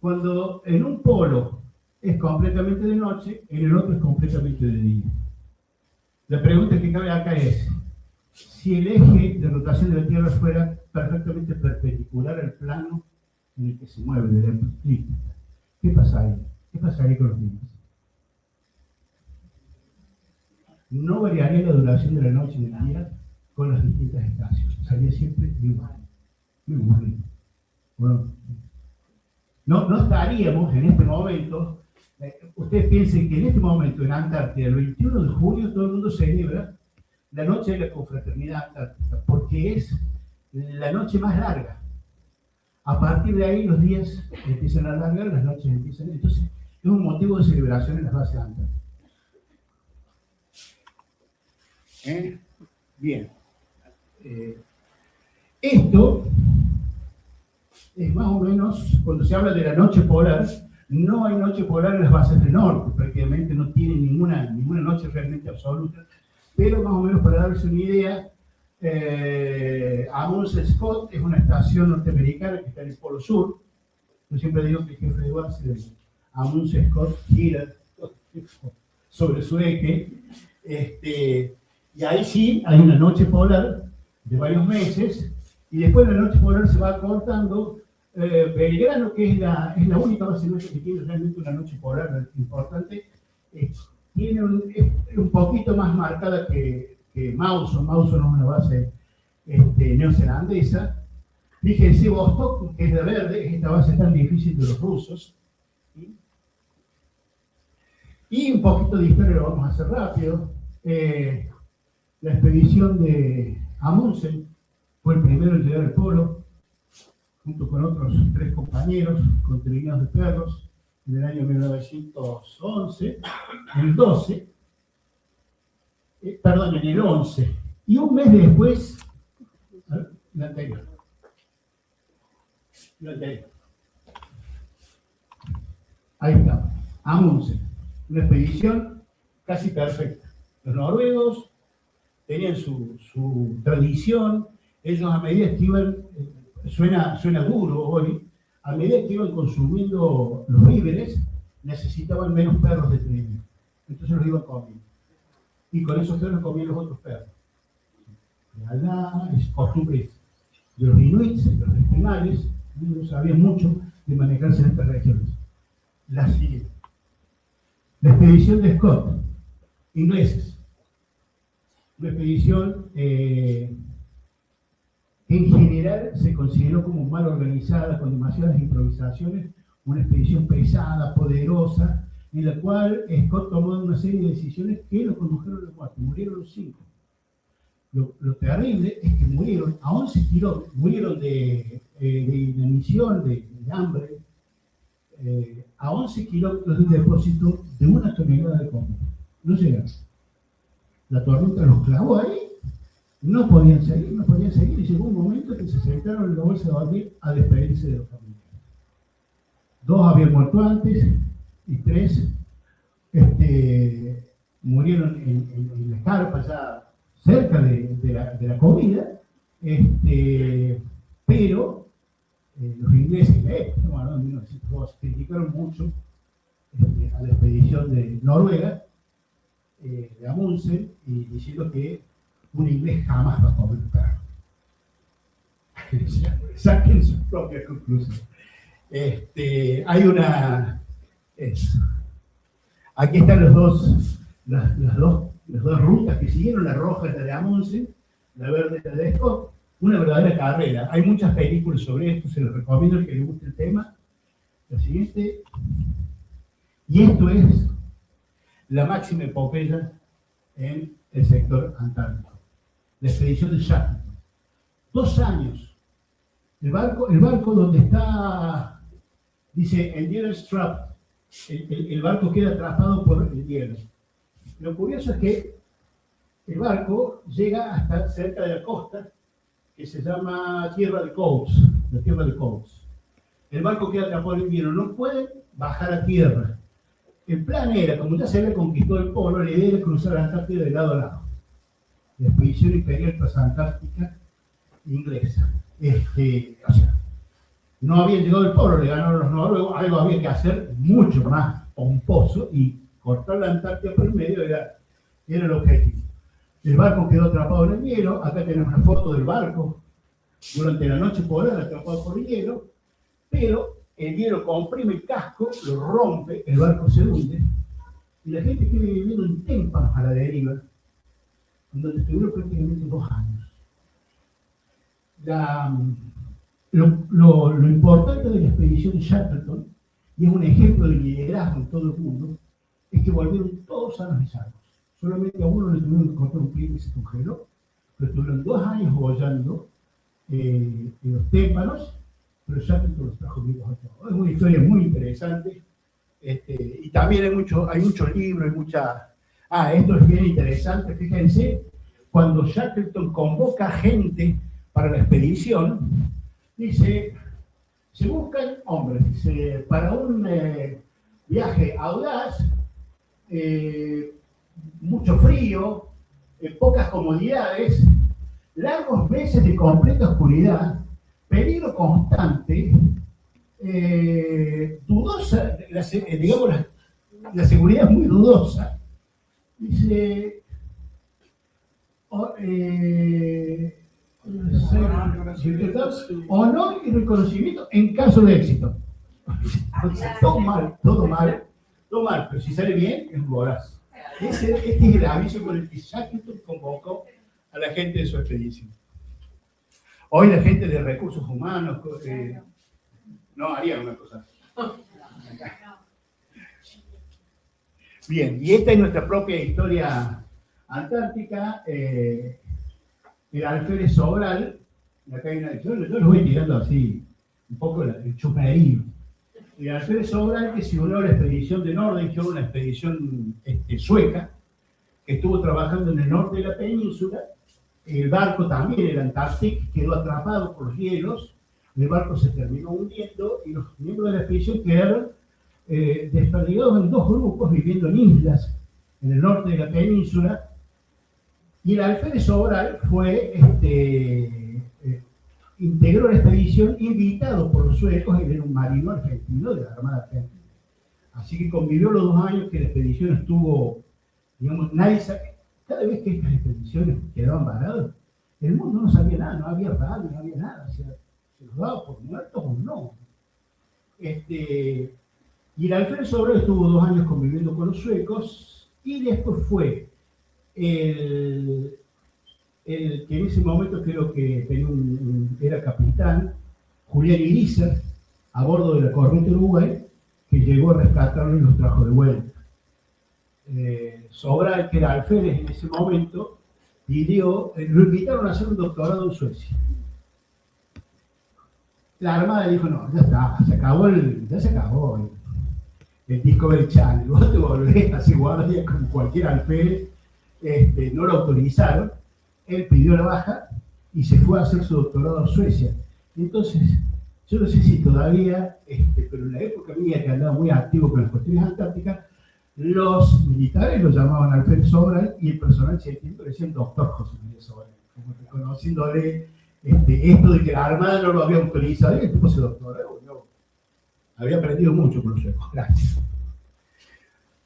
cuando en un polo es completamente de noche, en el otro es completamente de día. La pregunta que cabe acá es, si el eje de rotación de la Tierra fuera perfectamente perpendicular al plano en el que se mueve de la eclíptica, ¿qué pasaría? ¿Qué pasaría con los días? No variaría la duración de la noche y del día con las distintas estaciones. Sería siempre igual. Muy aburrido. Bueno, no estaríamos en este momento. Ustedes piensen que en este momento en Antártida, el 21 de junio, todo el mundo celebra la noche de la confraternidad antártica, porque es la noche más larga. A partir de ahí los días empiezan a alargar, las noches empiezan. Entonces, es un motivo de celebración en las bases antárticas. Bien. Esto es más o menos, cuando se habla de la noche polar, no hay noche polar en las bases del norte, prácticamente no tiene ninguna noche realmente absoluta, pero más o menos para darles una idea, Amundsen Scott es una estación norteamericana que está en el Polo Sur. Yo siempre digo que el jefe de base de Amundsen Scott gira sobre su eje, y ahí sí hay una noche polar de varios meses, y después la noche polar se va cortando. Belgrano, que es la única base nuestra que tiene realmente una noche polar importante, tiene un poquito más marcada que Mawson. Mawson es una base neozelandesa. Fíjense, Vostok, que es de verde, es esta base tan difícil de los rusos. ¿Sí? Y un poquito de historia lo vamos a hacer rápido. La expedición de Amundsen fue el primero en llegar al polo, junto con otros 3 compañeros, con trineos de perros, en el año 1911, en el 12, en el 11, y un mes después, la anterior. Ahí está, Amundsen, una expedición casi perfecta. Los noruegos tenían su tradición, ellos a medida que iban, suena duro hoy, a medida que iban consumiendo los víveres, necesitaban menos perros de trineo. Entonces los iban comiendo. Y con esos perros comían los otros perros. Es costumbre de los inuits, de los esquimales, no sabían mucho de manejarse en estas regiones. La siguiente. La expedición de Scott, ingleses. Una expedición que en general se consideró como mal organizada, con demasiadas improvisaciones, una expedición pesada, poderosa, en la cual Scott tomó una serie de decisiones que lo condujeron a la muerte. Murieron los 5. Lo terrible es que murieron a 11 kilómetros, murieron de inanición, de hambre, a 11 kilómetros de un depósito de 1 tonelada de comida. No llegaron. La tormenta los clavó ahí, no podían seguir, y llegó un momento que se sentaron en la bolsa de dormir a despedirse de los familiares. 2 habían muerto antes y 3 murieron en la carpa ya cerca de la comida, pero los ingleses en la época, estamos hablando de 1902, criticaron mucho a la expedición de Noruega, de Amundsen, y diciendo que un inglés jamás va a comer perro. Saquen sus propias conclusiones. Hay una... aquí están las dos rutas que siguieron, la roja es la de Amundsen, la verde es la de Scott, una verdadera carrera. Hay muchas películas sobre esto, se los recomiendo al que le guste el tema. La siguiente, y esto es la máxima epopeya en el sector antártico, la expedición de Shackleton. 2 años. El barco donde está, dice, Endurance Trap, el barco queda atrapado por el hielo. Lo curioso es que el barco llega hasta cerca de la costa, que se llama Tierra de Coates, la Tierra de Coates. El barco queda atrapado en el hielo, no puede bajar a tierra. El plan era, como ya se había conquistado el polo, la idea era cruzar la Antártida de lado a lado. La expedición imperial transantártica inglesa. O sea, no habían llegado al polo, le ganaron los noruegos, algo había que hacer mucho más pomposo, y cortar la Antártida por el medio era el objetivo. El barco quedó atrapado en el hielo. Acá tenemos una foto del barco durante la noche polar atrapado por el hielo, pero el hielo comprime el casco, lo rompe, el barco se hunde, y la gente queda viviendo en témpanos a la deriva, donde estuvieron prácticamente 2 años. Lo importante de la expedición de Shackleton, y es un ejemplo de liderazgo en todo el mundo, es que volvieron todos sanos y salvos. Solamente a uno le tuvieron que cortar un pie que se congeló, pero estuvieron 2 años bollando en los témpanos, pero Shackleton los trajo vivos a todos. Es una historia muy interesante, y también hay muchos libros, hay mucha... esto es bien interesante, fíjense, cuando Shackleton convoca gente para la expedición, dice, se buscan hombres, dice, para un viaje audaz, mucho frío, pocas comodidades, largos meses de completa oscuridad, peligro constante, dudosa, digamos, la seguridad es muy dudosa. Dice, honor y reconocimiento en caso de éxito. Todo mal, pero si sale bien, es un golazo. Este es el aviso con el que Shackleton convocó a la gente de su expedición. Hoy la gente de recursos humanos no haría una cosa así. Bien, y esta es nuestra propia historia antártica. El alférez Sobral, acá hay una, yo les voy tirando así un poco el chuperío. El alférez Sobral, que se unió a la expedición de Nordenskiöld, una expedición sueca, que estuvo trabajando en el norte de la península. El barco también, el Antarctic, quedó atrapado por los hielos, el barco se terminó hundiendo y los miembros de la expedición quedaron desperdigados en 2 grupos viviendo en islas en el norte de la península. Y el alférez Sobral fue, integró la expedición invitado por los suecos. Él era un marino argentino de la Armada Argentina. Así que convivió los 2 años que la expedición estuvo, digamos, cada vez que estas expediciones quedaban varadas, el mundo no sabía nada, no había radio, no había nada, o sea, se los daba por muertos o no. Y el alférez Sobral estuvo 2 años conviviendo con los suecos, y después fue el que en ese momento creo que era capitán, Julián Irizar, a bordo de la corriente Uruguay, que llegó a rescatarlo y los trajo de vuelta. Sobral, que era alférez en ese momento, lo invitaron a hacer un doctorado en Suecia. la Armada dijo, no, ya está, ya se acabó el Discovery Channel, vos te volvés a hacer guardia como cualquier alférez, no lo autorizaron, él pidió la baja y se fue a hacer su doctorado a Suecia. Entonces, yo no sé si todavía, pero en la época mía que andaba muy activo con las cuestiones antárticas, los militares lo llamaban Alfred Sobral y el personal científico le decían doctor José María Sobral, como reconociéndole esto de que la Armada no lo había autorizado y el tipo se doctoró. Yo había aprendido mucho con los suecos. Gracias.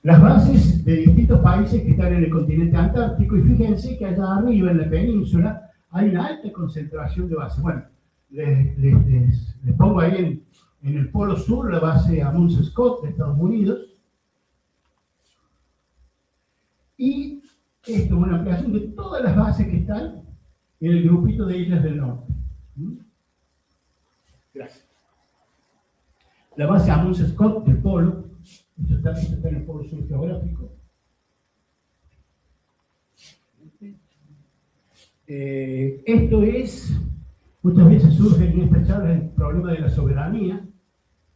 Las bases de distintos países que están en el continente antártico, y fíjense que allá arriba en la península hay una alta concentración de bases. Bueno, les pongo ahí en el polo sur la base Amundsen Scott de Estados Unidos. Y esto es una ampliación de todas las bases que están en el grupito de islas del norte. Gracias. La base Amundsen Scott del polo, esto está en el polo sur geográfico. Esto es, muchas veces surge en esta charla el problema de la soberanía.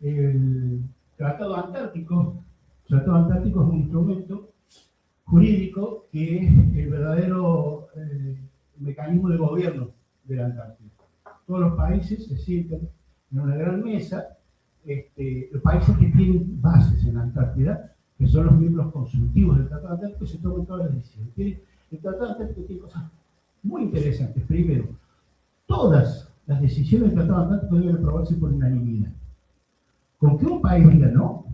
El Tratado Antártico es un instrumento jurídico que es el verdadero mecanismo de gobierno de la Antártida. Todos los países se sientan en una gran mesa, los países que tienen bases en la Antártida, que son los miembros consultivos del Tratado Antártico, se toman todas las decisiones. El Tratado Antártico tiene cosas muy interesantes. Primero, todas las decisiones del Tratado Antártico deben aprobarse por unanimidad. Con que un país diga no,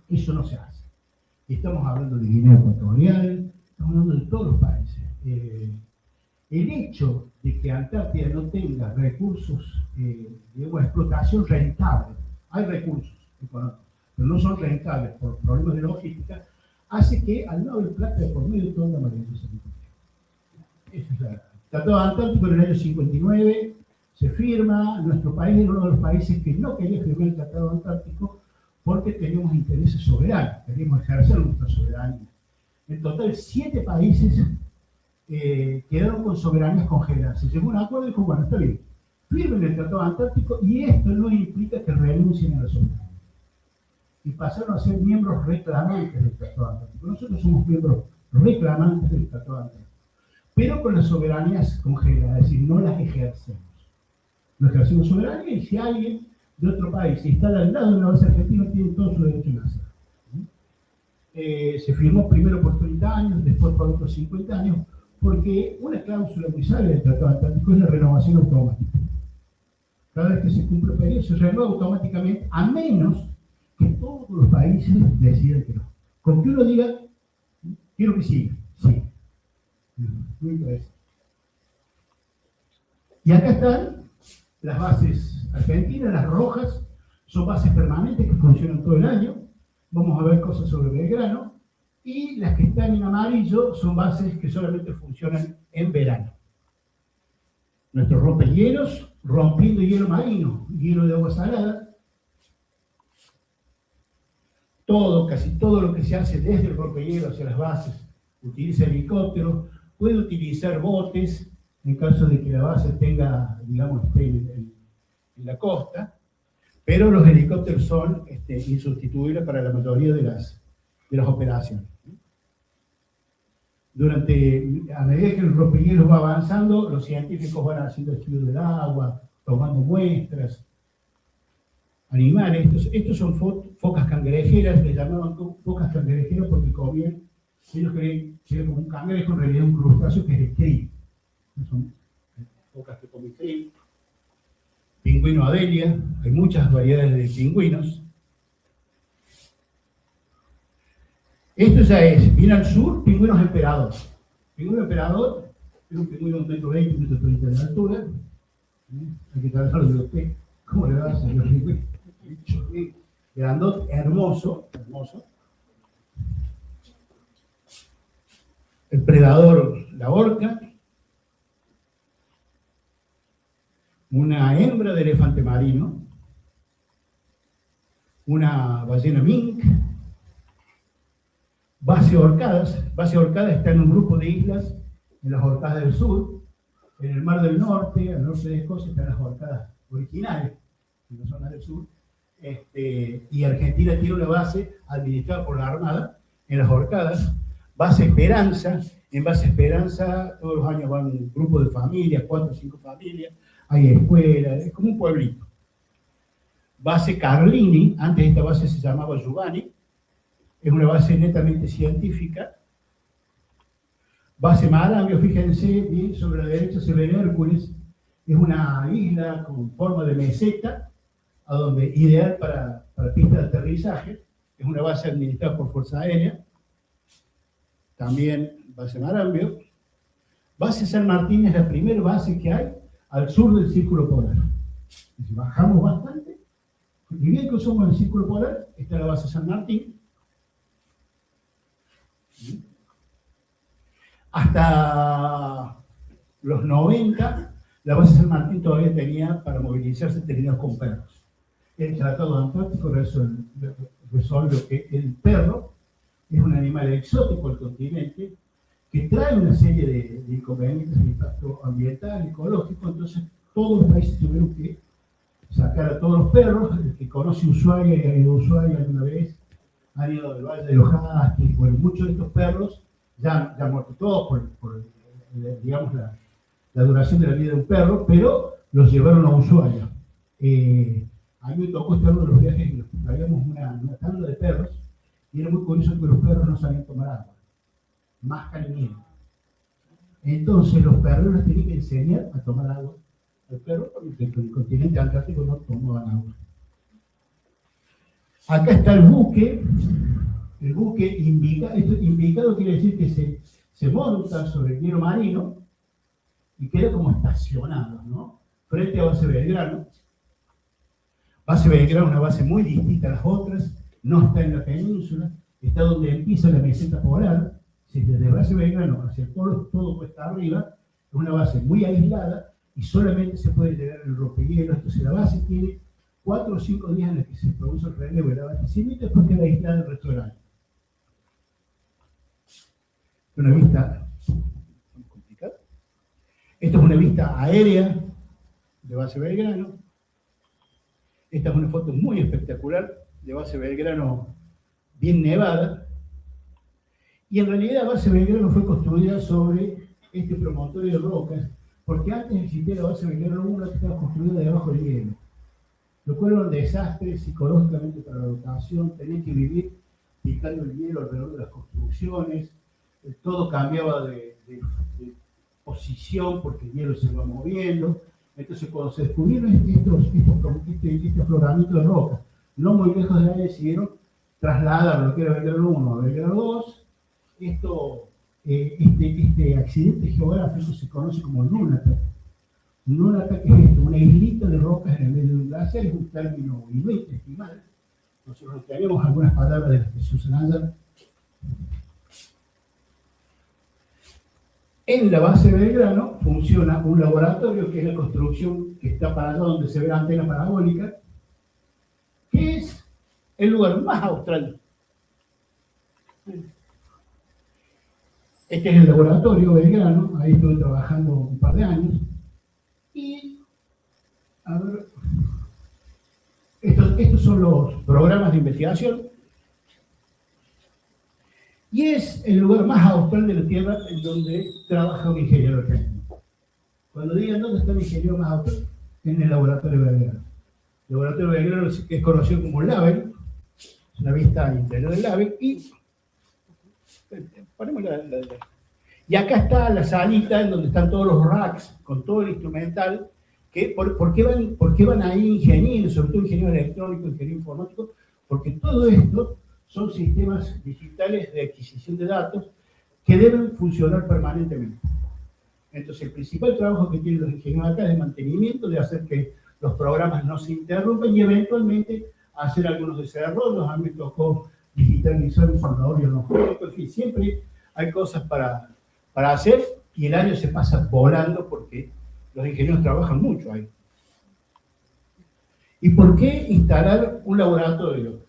eso no se hace. Estamos hablando de Guinea Ecuatorial, estamos hablando de todos los países. El hecho de que Antártida no tenga recursos, digamos, explotación rentable, hay recursos económicos, pero no son rentables por problemas de logística, hace que al no haber plata de por medio toda la maravillosa agricultura. Esa es la Tratado Antártico en el año 59 se firma. Nuestro país era uno de los países que no quería firmar el Tratado Antártico porque teníamos intereses soberanos, queríamos ejercer nuestra soberanía. En total, 7 países quedaron con soberanías congeladas. Se llegó a un acuerdo y dijo, bueno, está bien, firmen el Tratado Antártico y esto no implica que renuncien a la soberanía. Y pasaron a ser miembros reclamantes del Tratado Antártico. Nosotros somos miembros reclamantes del Tratado Antártico, pero con las soberanías congeladas, es decir, no las ejercemos. No ejercemos soberanía y si alguien de otro país está al lado de una base argentina, tiene todo su derecho en hacerlo. Se firmó primero por 30 años, después por otros 50 años, porque una cláusula muy sabia del Tratado Antártico es la renovación automática. Cada vez que se cumple el periodo, se renueva automáticamente, a menos que todos los países decidan que no. Con que uno diga, quiero que siga, sí. Muy interesante. Y acá están las bases argentinas, las rojas, son bases permanentes que funcionan todo el año. Vamos a ver cosas sobre Belgrano. Y las que están en amarillo son bases que solamente funcionan en verano. Nuestros rompehielos, rompiendo hielo marino, hielo de agua salada. Casi todo lo que se hace desde el rompehielo hacia las bases, utiliza helicópteros, puede utilizar botes, en caso de que la base tenga, digamos, esté en la costa, pero los helicópteros son insustituibles para la mayoría de las operaciones. A medida que el rompehielo va avanzando, los científicos van haciendo estudios del agua, tomando muestras, animales. Estos son focas cangrejeras, les llamaban focas cangrejeras porque comían, ellos creen que era como un cangrejo, en realidad un crustáceo que es el krill. Son focas que comen krill. Pingüino Adelia, hay muchas variedades de pingüinos. Esto ya es, bien al sur, pingüinos emperador. Pingüino emperador es un pingüino de 1,20 m, 1,30 m de altura. Hay que trabajarlo de usted. ¿Cómo le va a hacer? Grandote, hermoso. El predador, la orca. Una hembra de elefante marino. Una ballena mink. Base Orcadas. Base Orcadas está en un grupo de islas en las Orcadas del Sur. En el Mar del Norte, al norte de Escocia, están las Orcadas originales, en la zona del sur, y Argentina tiene una base administrada por la Armada en las Orcadas, Base Esperanza. En Base Esperanza todos los años van un grupo de familias, 4 o 5 familias, hay escuelas, es como un pueblito. Base Carlini, antes esta base se llamaba Giovanni, es una base netamente científica. Base Marambio, fíjense bien, sobre la derecha se ve Hércules, es una isla con forma de meseta, a donde ideal para pistas de aterrizaje, es una base administrada por Fuerza Aérea. También Base Marambio. Base San Martín es la primera base que hay al sur del Círculo Polar. Si bajamos bastante, y bien que somos el Círculo Polar, está la Base San Martín. Hasta los 90, la Base San Martín todavía tenía para movilizarse trineos con perros. El Tratado Antártico resolvió que el perro es un animal exótico al continente que trae una serie de inconvenientes de impacto ambiental, ecológico. Entonces todos los países tuvieron que sacar a todos los perros. El que conoce Ushuaia y ha ido a Ushuaia alguna vez, han ido del Valle de los Jastres. Bueno, muchos de estos perros ya han muerto todos por digamos, la duración de la vida de un perro, pero los llevaron a Ushuaia. A mí me tocó estar uno de los viajes en los que traíamos una tanda de perros, y era muy curioso que los perros no sabían tomar agua, más caliente. Entonces los perros les tenían que enseñar a tomar agua al perro, porque en el continente antártico no tomaban agua. Acá está el buque invicado quiere decir que se monta sobre el hielo marino y queda como estacionado, ¿no? Frente a Base Belgrano. Base Belgrano es una base muy distinta a las otras, no está en la península, está donde empieza la meseta polar. Si desde Base Belgrano hacia el polo todo cuesta arriba, es una base muy aislada y solamente se puede llegar al rompehielo. Entonces la base tiene 4 o 5 días en los que se produce el relevo de la base, y después queda aislada el resto del año. Una vista complicada. Esta es una vista aérea de Base Belgrano. Esta es una foto muy espectacular de Base Belgrano, bien nevada. Y en realidad Base Belgrano fue construida sobre este promontorio de rocas, porque antes de existir la Base Belgrano 1 estaba construida debajo del hielo, lo cual era un desastre psicológicamente para la dotación. Tenían que vivir picando el hielo alrededor de las construcciones. Todo cambiaba de posición porque el hielo se va moviendo. Entonces, cuando se descubrieron este afloramiento de roca, no muy lejos de ahí, decidieron trasladar lo que era Belgrano 1 a Belgrano 2. Este accidente geográfico se conoce como Nunatak. Nunatak es esto, una islita de rocas en el medio de un glaciar, es un término inuit, estimal. Nosotros tenemos algunas palabras de las que se usan allá. En la Base Belgrano funciona un laboratorio, que es la construcción que está para allá donde se ve la antena parabólica, que es el lugar más austral. Este es el laboratorio Belgrano, ahí estuve trabajando un par de años. Y, a ver, estos son los programas de investigación. Y es el lugar más austral de la Tierra en donde trabaja un ingeniero argentino. Cuando digan dónde está el ingeniero más austral, en el laboratorio Belgrano. El laboratorio Belgrano es conocido como LABEL, la vista interior del LABEL, y ponemos y acá está la salita en donde están todos los racks con todo el instrumental. ¿Por qué van ahí ingenieros, sobre todo ingenieros electrónicos, ingenieros informáticos? Porque todo esto son sistemas digitales de adquisición de datos que deben funcionar permanentemente. Entonces, el principal trabajo que tienen los ingenieros acá es de mantenimiento, de hacer que los programas no se interrumpan y eventualmente hacer algunos desarrollos. A mí me tocó digitalizar un soldador ionofónico. En fin, siempre hay cosas para hacer y el año se pasa volando porque los ingenieros trabajan mucho ahí. ¿Y por qué instalar un laboratorio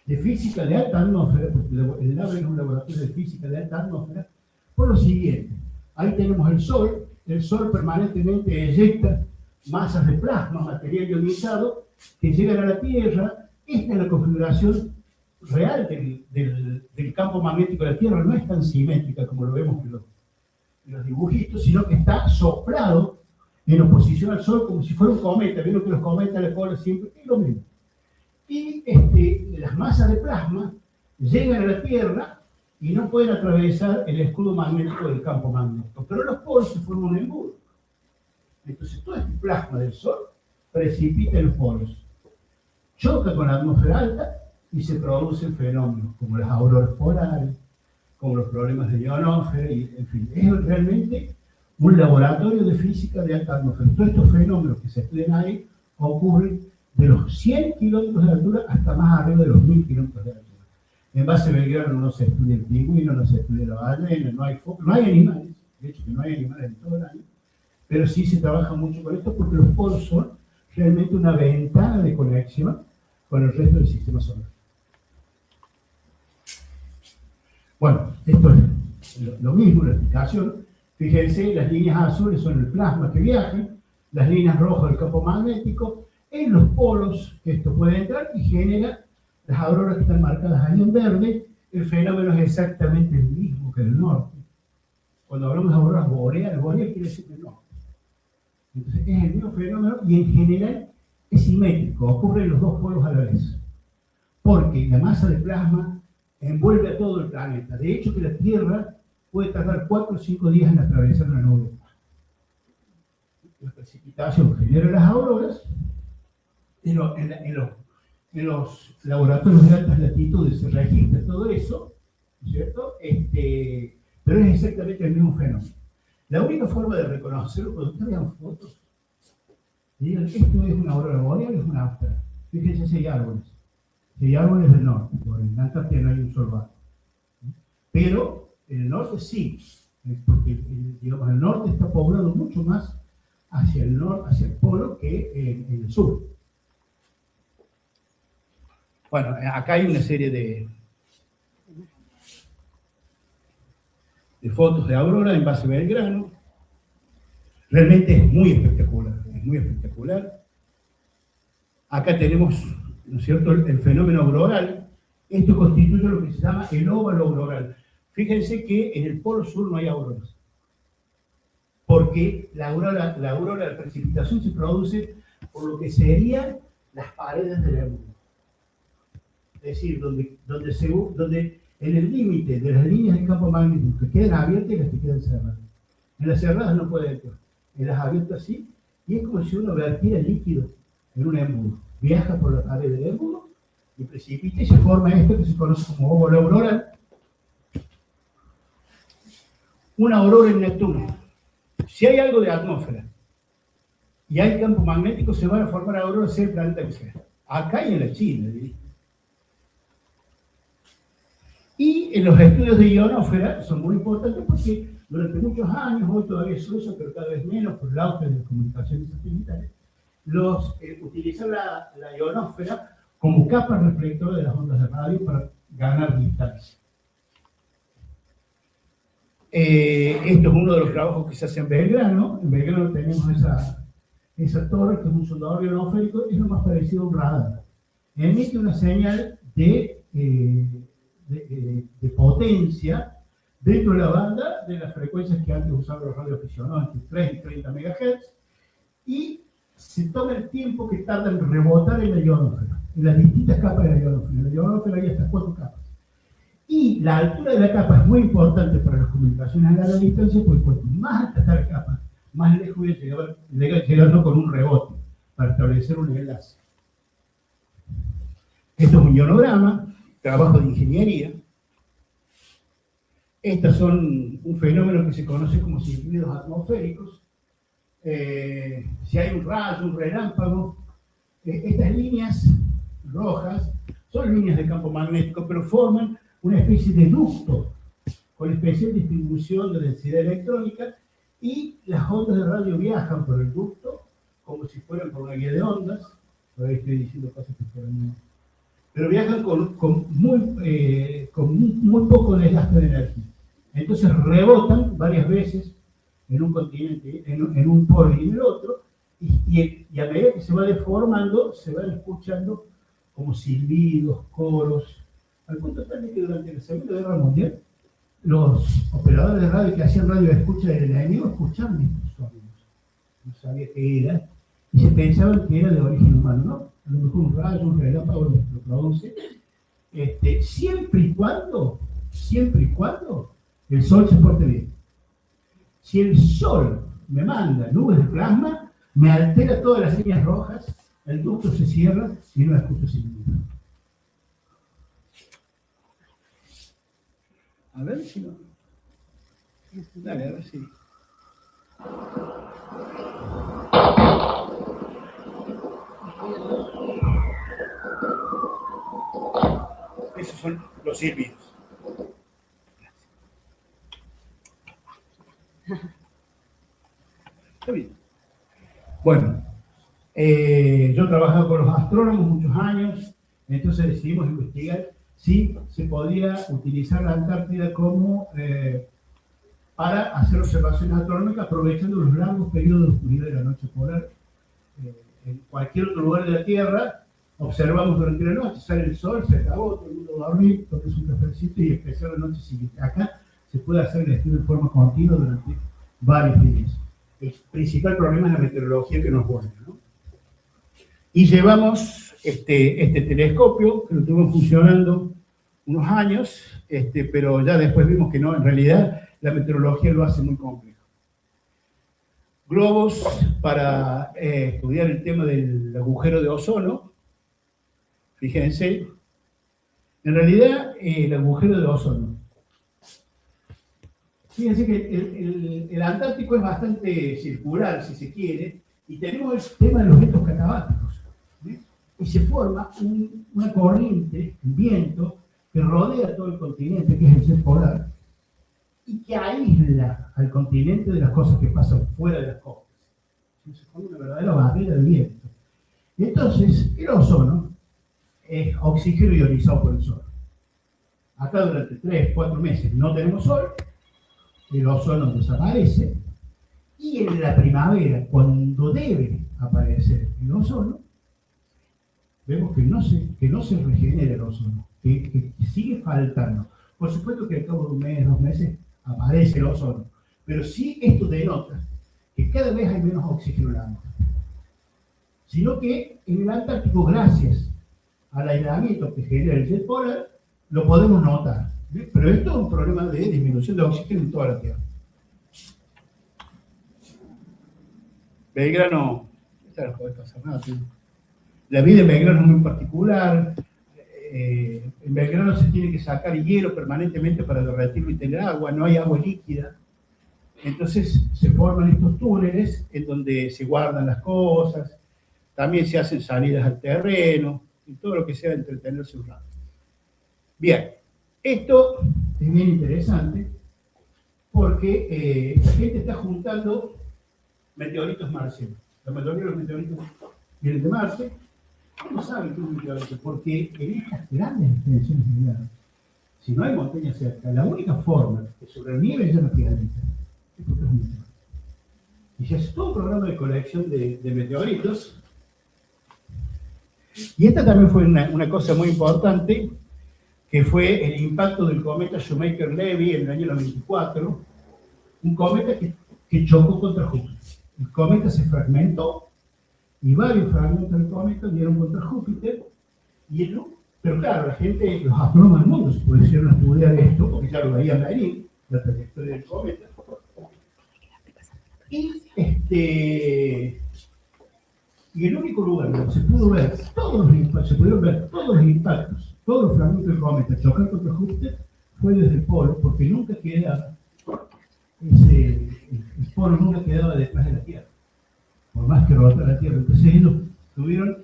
de física de alta atmósfera? Porque el LABEL es un laboratorio de física de alta atmósfera. Por lo siguiente, ahí tenemos el Sol permanentemente eyecta masas de plasma, material ionizado, que llegan a la Tierra. Esta es la configuración real del campo magnético de la Tierra. No es tan simétrica como lo vemos en los dibujitos, sino que está soplado en oposición al Sol como si fuera un cometa. Vieron que los cometas le ponen siempre es lo mismo. Y las masas de plasma llegan a la Tierra y no pueden atravesar el escudo magnético del campo magnético. Pero los polos se forman un embudo. Entonces todo este plasma del Sol precipita en los polos, choca con la atmósfera alta y se producen fenómenos como las auroras polares, como los problemas de ionósfera, y, en fin, es realmente un laboratorio de física de alta atmósfera. Todos estos fenómenos que se estudian ahí ocurren de los 100 kilómetros de altura hasta más arriba de los 1000 kilómetros de altura. En base a Belgrano no se estudia el pingüino, no se estudia la ballena, no hay animales, de hecho que no hay animales en todo el año, pero sí se trabaja mucho con esto porque los polos son realmente una ventana de conexión con el resto del sistema solar. Bueno, esto es lo mismo, la explicación. Fíjense, las líneas azules son el plasma que viaja, las líneas rojas el campo magnético. En los polos esto puede entrar y genera las auroras que están marcadas ahí en verde. El fenómeno es exactamente el mismo que el norte. Cuando hablamos de auroras boreales, boreal quiere decir el norte. Entonces es el mismo fenómeno y en general es simétrico, ocurre en los dos polos a la vez. Porque la masa de plasma envuelve a todo el planeta. De hecho que la Tierra puede tardar 4 o 5 días en atravesar una nube. La precipitación genera las auroras. En los laboratorios de altas latitudes se registra todo eso, ¿cierto? Pero es exactamente el mismo fenómeno. La única forma de reconocerlo, cuando ustedes vean fotos, digan, esto es una aurora boreal, es una austral. Fíjense si hay árboles. Si hay árboles del norte, por en Antártida no hay un solo árbol. Pero en el norte sí, porque digamos, el norte está poblado mucho más hacia el norte, hacia el polo, que en el sur. Bueno, acá hay una serie de fotos de aurora en base Belgrano. Realmente es muy espectacular, es muy espectacular. Acá tenemos, ¿no es cierto?, el fenómeno auroral. Esto constituye lo que se llama el óvalo auroral. Fíjense que en el polo sur no hay auroras, porque la aurora, la precipitación se produce por lo que serían las paredes del embudo. Es decir, donde en el límite de las líneas de campo magnético que quedan abiertas y las que quedan cerradas. En las cerradas no puede entrar, en las abiertas sí, y es como si uno vertiera líquido en un embudo. Viaja por la pared del embudo y precipita y se forma esto que se conoce como óvalo auroral. Una aurora en Neptuno. Si hay algo de atmósfera y hay campo magnético, se van a formar auroras en el planeta que sea. Acá y en la China, ¿sí? Y en los estudios de ionósfera son muy importantes porque durante muchos años, hoy todavía es eso, pero cada vez menos por el auge de las comunicaciones satelitales, utilizan la ionósfera como capa reflectora de las ondas de radio para ganar distancia. Esto es uno de los trabajos que se hace en Belgrano. En Belgrano tenemos esa torre que es un soldador ionósferico, es lo más parecido a un radar. Emite una señal de potencia dentro de la banda de las frecuencias que antes usaban los radioaficionados, entre 3 y 30 MHz, y se toma el tiempo que tarda en rebotar en la ionósfera, en las distintas capas de la ionósfera. En la ionósfera hay hasta 4 capas. Y la altura de la capa es muy importante para las comunicaciones a larga distancia, porque cuanto más alta está la capa, más lejos voy a llegar con un rebote para establecer un enlace. Esto es un ionograma, trabajo de ingeniería. Estos son un fenómeno que se conoce como circuitos atmosféricos. Si hay un rayo, un relámpago, estas líneas rojas son líneas de campo magnético, pero forman una especie de ducto con especial distribución de densidad electrónica, y las ondas de radio viajan por el ducto como si fueran por una guía de ondas. Todavía estoy diciendo cosas que fueran, pero viajan con muy poco desgaste de energía. Entonces rebotan varias veces en un continente, en un polo y en el otro, y Y a medida que se va deformando, se van escuchando como silbidos, coros, al punto tal de que durante la Segunda Guerra Mundial, los operadores de radio que hacían radio de escucha del enemigo escuchaban estos sonidos. No sabía qué era, y se pensaban que era de origen humano, ¿no? A lo mejor un rayo, un relámpago lo produce. Siempre y cuando el sol se porte bien. Si el sol me manda nubes de plasma, me altera todas las líneas rojas, el ducto se cierra y no escucho sin duda. A ver si no. Dale, a ver si. Esos son los silbidos. Está bien. Bueno, yo trabajaba con los astrónomos muchos años, entonces decidimos investigar si se podía utilizar la Antártida como para hacer observaciones astronómicas aprovechando los largos periodos de oscuridad de la noche polar. En cualquier otro lugar de la Tierra observamos durante la noche, sale el sol, se acabó, todo el mundo va a dormir, toques un cafecito y empezar la noche siguiente. Acá se puede hacer el estudio de forma continua durante varios días. El principal problema es la meteorología que nos vuelve, ¿no? Y llevamos este telescopio, que lo tuvimos funcionando unos años, pero ya después vimos que no, en realidad la meteorología lo hace muy complejo. Globos para estudiar el tema del agujero de ozono. Fíjense, en realidad el agujero de ozono. Fíjense que el Antártico es bastante circular, si se quiere, y tenemos el tema de los vientos catabáticos. ¿Sí? Y se forma una corriente, un viento, que rodea todo el continente, que es el jet polar, y que aísla al continente de las cosas que pasan fuera de las costas. Se forma una verdadera barrera de viento. Entonces, el ozono es oxígeno ionizado por el sol. Acá durante 3, 4 meses no tenemos sol, el ozono desaparece, y en la primavera, cuando debe aparecer el ozono, vemos que no se regenera el ozono, que sigue faltando. Por supuesto que al cabo de un mes, 2 meses, aparece el ozono, pero sí esto denota que cada vez hay menos oxígeno en la atmósfera. Sino que en el Antártico, gracias al aislamiento que genera el jet polar, lo podemos notar. Pero esto es un problema de disminución de oxígeno en toda la Tierra. Belgrano, esta no puede pasar nada. La vida en Belgrano es muy particular. En Belgrano se tiene que sacar hielo permanentemente para derretirlo y tener agua, no hay agua líquida. Entonces se forman estos túneles en donde se guardan las cosas, también se hacen salidas al terreno, y todo lo que sea entretenerse un rato. Bien, esto es bien interesante porque esta gente está juntando meteoritos marcianos. La mayoría de los meteoritos vienen de Marte. ¿Cómo saben que es un meteorito? Porque en estas grandes extensiones de helado, si no hay montañas cerca, la única forma que sobrevive ya no queda es porque es un meteorito. Y se hace todo un programa de colección de meteoritos. Y esta también fue una cosa muy importante, que fue el impacto del cometa Shoemaker-Levy en el año 94, un cometa que chocó contra Júpiter. El cometa se fragmentó y varios fragmentos del cometa dieron contra Júpiter, pero claro, la gente, los astrónomos del mundo se pusieron a estudiar esto, porque ya lo veían venir, la trayectoria del cometa. Y el único lugar donde se pudo ver todos los impactos, todos los fragmentos del cometa chocar contra Júpiter, fue desde el polo, porque nunca quedaba, el polo nunca quedaba detrás de la Tierra, por más que rotara la Tierra. Entonces ellos tuvieron,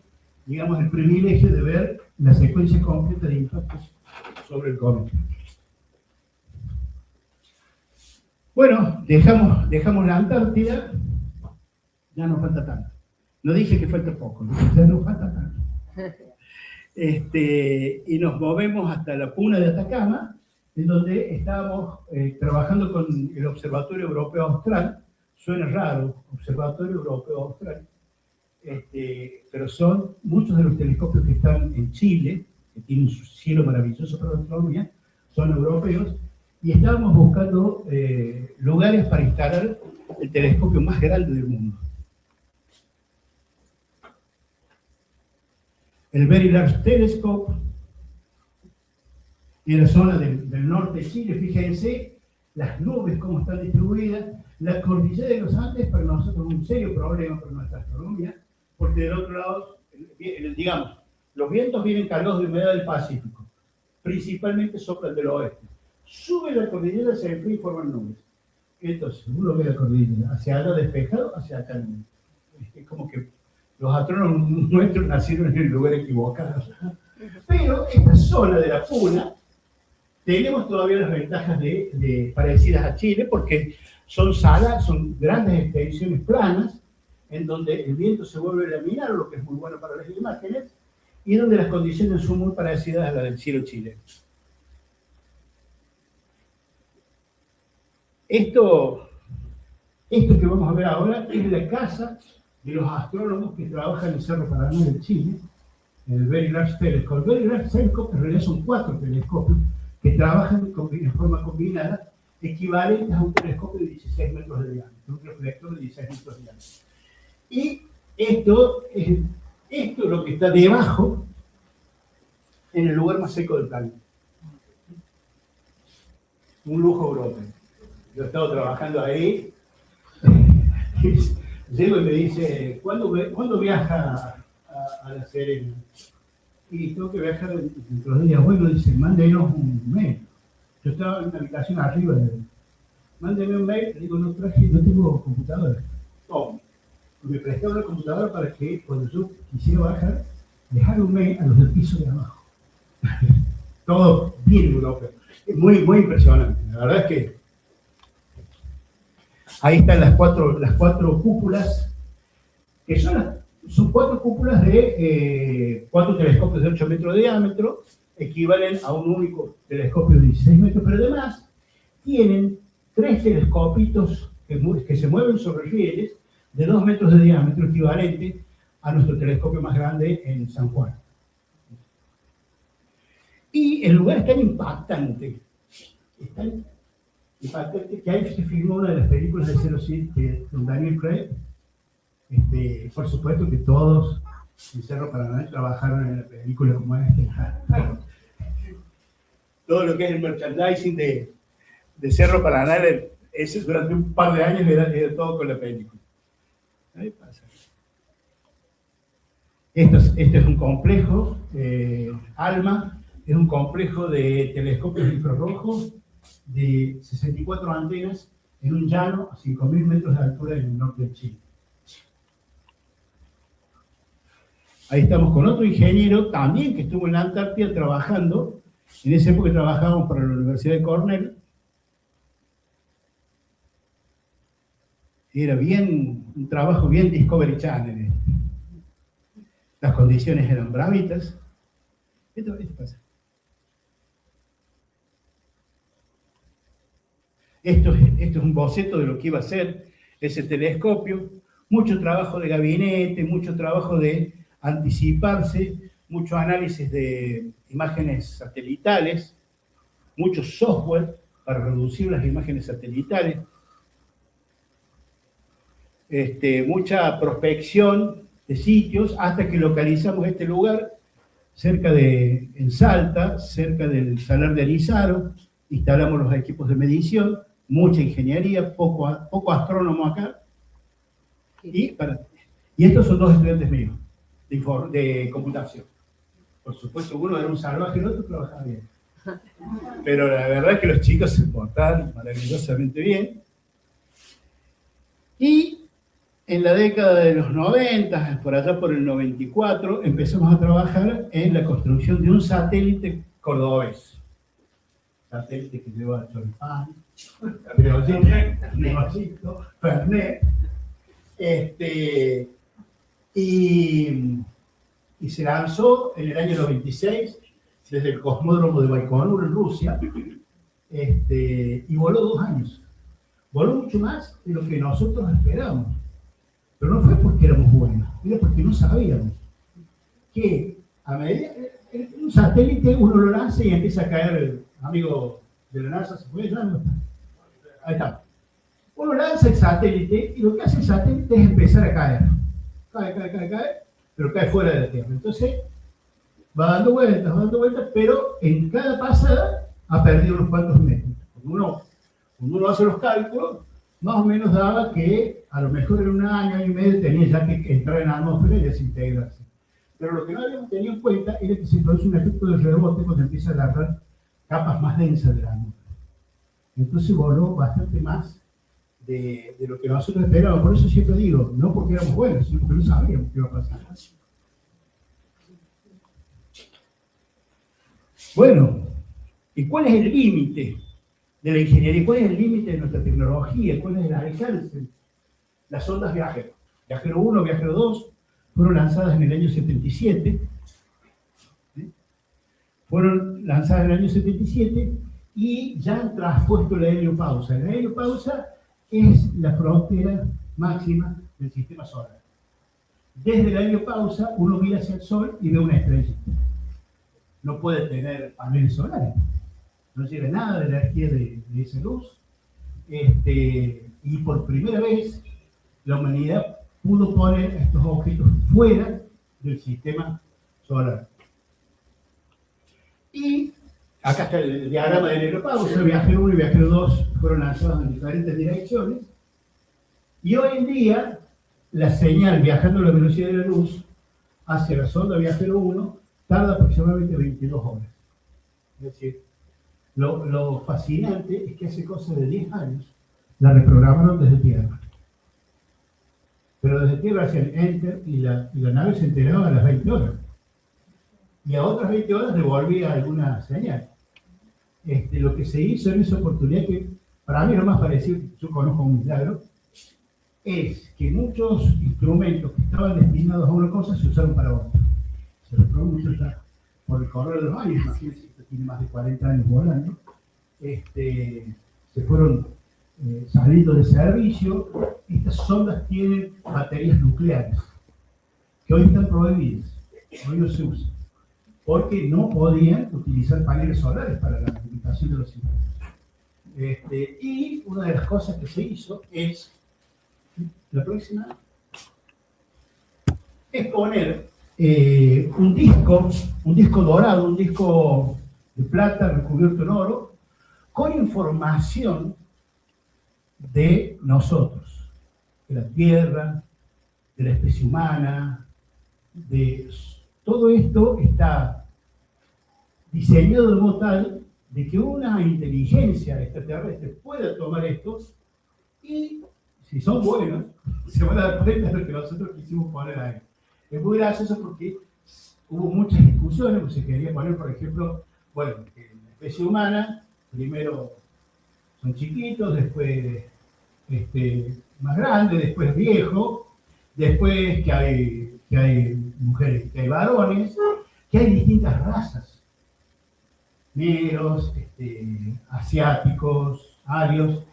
digamos, el privilegio de ver la secuencia completa de impactos sobre el cometa. Bueno, dejamos la Antártida, ya no falta tanto. No dije que falta poco, ya no falta tanto. Y nos movemos hasta la Puna de Atacama, en donde estábamos trabajando con el Observatorio Europeo Austral. Suena raro, Observatorio Europeo Austral. pero son muchos de los telescopios que están en Chile, que tienen su cielo maravilloso para la astronomía, son europeos, y estábamos buscando lugares para instalar el telescopio más grande del mundo. El Very Large Telescope, en la zona del norte de Chile, fíjense las nubes cómo están distribuidas. La cordillera de los Andes para nosotros es un serio problema para nuestra astronomía, porque del otro lado, digamos, los vientos vienen cargados de humedad del Pacífico, principalmente soplan del oeste. Sube la cordillera, se enfría y forman nubes. Entonces, uno ve la cordillera hacia allá despejado, hacia acá nubes. Es como que los astrónomos nuestros nacieron en el lugar equivocado. Pero esta zona de la Puna, tenemos todavía las ventajas parecidas a Chile, porque son salas, son grandes extensiones planas, en donde el viento se vuelve laminar, lo que es muy bueno para las imágenes, y donde las condiciones son muy parecidas a las del cielo chileno. Esto que vamos a ver ahora es la casa de los astrónomos que trabajan en el Cerro Paraná de Chile, en el Very Large Telescope. El Very Large Telescope en realidad son 4 telescopios que trabajan en forma combinada, equivalentes a un telescopio de 16 metros de diámetro, un reflector de 16 metros de diámetro. Y esto es lo que está debajo, en el lugar más seco del planeta. Un lujo europeo. Yo he estado trabajando ahí. Llego y me dice, ¿cuándo viaja a La Serena? Y tengo que viajar dentro de días. Bueno, dice, mándenos un mail. Yo estaba en una habitación arriba de él. Mándeme un mail. Le digo, no tengo computadora. No. Me prestaron la computadora para que cuando yo quisiera bajar, dejar un mail a los del piso de abajo. Todo bien europeo. Es muy impresionante. La verdad es que ahí están las cuatro cúpulas, que son 4 cúpulas de 4 telescopios de 8 metros de diámetro, equivalen a un único telescopio de 16 metros, pero además tienen 3 telescopitos que se mueven sobre rieles de 2 metros de diámetro, equivalente a nuestro telescopio más grande en San Juan. Y el lugar es tan impactante, que ahí se filmó una de las películas de 07 con Daniel Craig. Por supuesto que todos en Cerro Paraná trabajaron en la película como esta. Todo lo que es el merchandising de Cerro Paraná, ese durante un par de años era todo con la película. Ahí pasa. Este es un complejo, ALMA, es un complejo de telescopios infrarrojos de 64 antenas en un llano a 5.000 metros de altura en el norte de Chile. Ahí estamos con otro ingeniero también que estuvo en la Antártida trabajando. En esa época trabajábamos para la Universidad de Cornell. Era un trabajo bien Discovery Channel. Las condiciones eran bravitas. Esto pasa. Esto es un boceto de lo que iba a ser ese telescopio. Mucho trabajo de gabinete, mucho trabajo de anticiparse, mucho análisis de imágenes satelitales, mucho software para reducir las imágenes satelitales, mucha prospección de sitios hasta que localizamos este lugar en Salta, cerca del Salar de Arizaro. Instalamos los equipos de medición, mucha ingeniería, poco astrónomo acá. Y estos son 2 estudiantes míos de computación. Por supuesto, uno era un salvaje, el otro trabajaba bien. Pero la verdad es que los chicos se portaron maravillosamente bien. Y en la década de los 90, por allá por el 94, empezamos a trabajar en la construcción de un satélite cordobés. Satélite que lleva choripán, negocio, Fernet. Y se lanzó en el año 96 desde el cosmódromo de Baikonur en Rusia, y voló 2 años. Voló mucho más de lo que nosotros esperábamos. Pero no fue porque éramos buenos, era porque no sabíamos que a medida un satélite uno lo lanza y empieza a caer, el amigo de la NASA, ¿se puede llamar? Ahí está. Uno lanza el satélite y lo que hace el satélite es empezar a caer. Cae, pero cae fuera de la Tierra. Entonces, va dando vueltas, pero en cada pasada ha perdido unos cuantos metros. Cuando uno hace los cálculos, más o menos daba que a lo mejor en un año y medio tenía ya que entrar en la atmósfera y desintegrarse. Pero lo que no habíamos tenido en cuenta era que se produce un efecto de rebote cuando empieza a agarrar capas más densas de la atmósfera. Entonces voló bastante más de lo que nosotros esperábamos. Por eso siempre digo, no porque éramos buenos, sino porque no sabíamos qué iba a pasar. Bueno, ¿y cuál es el límite de la ingeniería? ¿Cuál es el límite de nuestra tecnología? ¿Cuál es el alcance? Las sondas Viajero. Viajero 1, Viajero 2 fueron lanzadas en el año 77. Fueron lanzadas en el año 77 y ya han traspuesto la heliopausa. La heliopausa es la frontera máxima del sistema solar. Desde la heliopausa uno mira hacia el Sol y ve una estrella. No puede tener paneles solares. No llega nada de la energía de esa luz. Y por primera vez la humanidad pudo poner estos objetos fuera del sistema solar. Y acá está el diagrama de la heliopausa. Viajero 1 y Viajero 2 fueron lanzados en diferentes direcciones. Y hoy en día, la señal viajando a la velocidad de la luz hacia la sonda Viajero 1 tarda aproximadamente 22 horas. Es decir, lo fascinante es que hace cosa de 10 años la reprogramaron desde Tierra. Pero desde Tierra hacían Enter y la nave se enteraba a las 20 horas. Y a otras 20 horas devolvía alguna señal. Lo que se hizo en esa oportunidad, que para mí lo más parecido, yo conozco un milagro, es que muchos instrumentos que estaban destinados a una cosa se usaron para otra. Se los probó mucho ya por el correr de los años, imagínense, esto tiene más de 40 años volando, se fueron saliendo de servicio. Estas sondas tienen baterías nucleares, que hoy están prohibidas, hoy no se usan, porque no podían utilizar paneles solares para la alimentación de los sistemas. Y una de las cosas que se hizo es, la próxima, es poner un disco dorado, un disco de plata recubierto en oro, con información de nosotros, de la Tierra, de la especie humana, de todo esto está diseñado de modo tal de que una inteligencia extraterrestre pueda tomar esto y, si son buenos, se van a dar cuenta de lo que nosotros quisimos poner ahí. Es muy gracioso porque hubo muchas discusiones, pues se quería poner, por ejemplo, bueno, que la especie humana, primero son chiquitos, después más grandes, después viejos, después que hay mujeres, que hay varones, que hay distintas razas, negros, asiáticos, arios,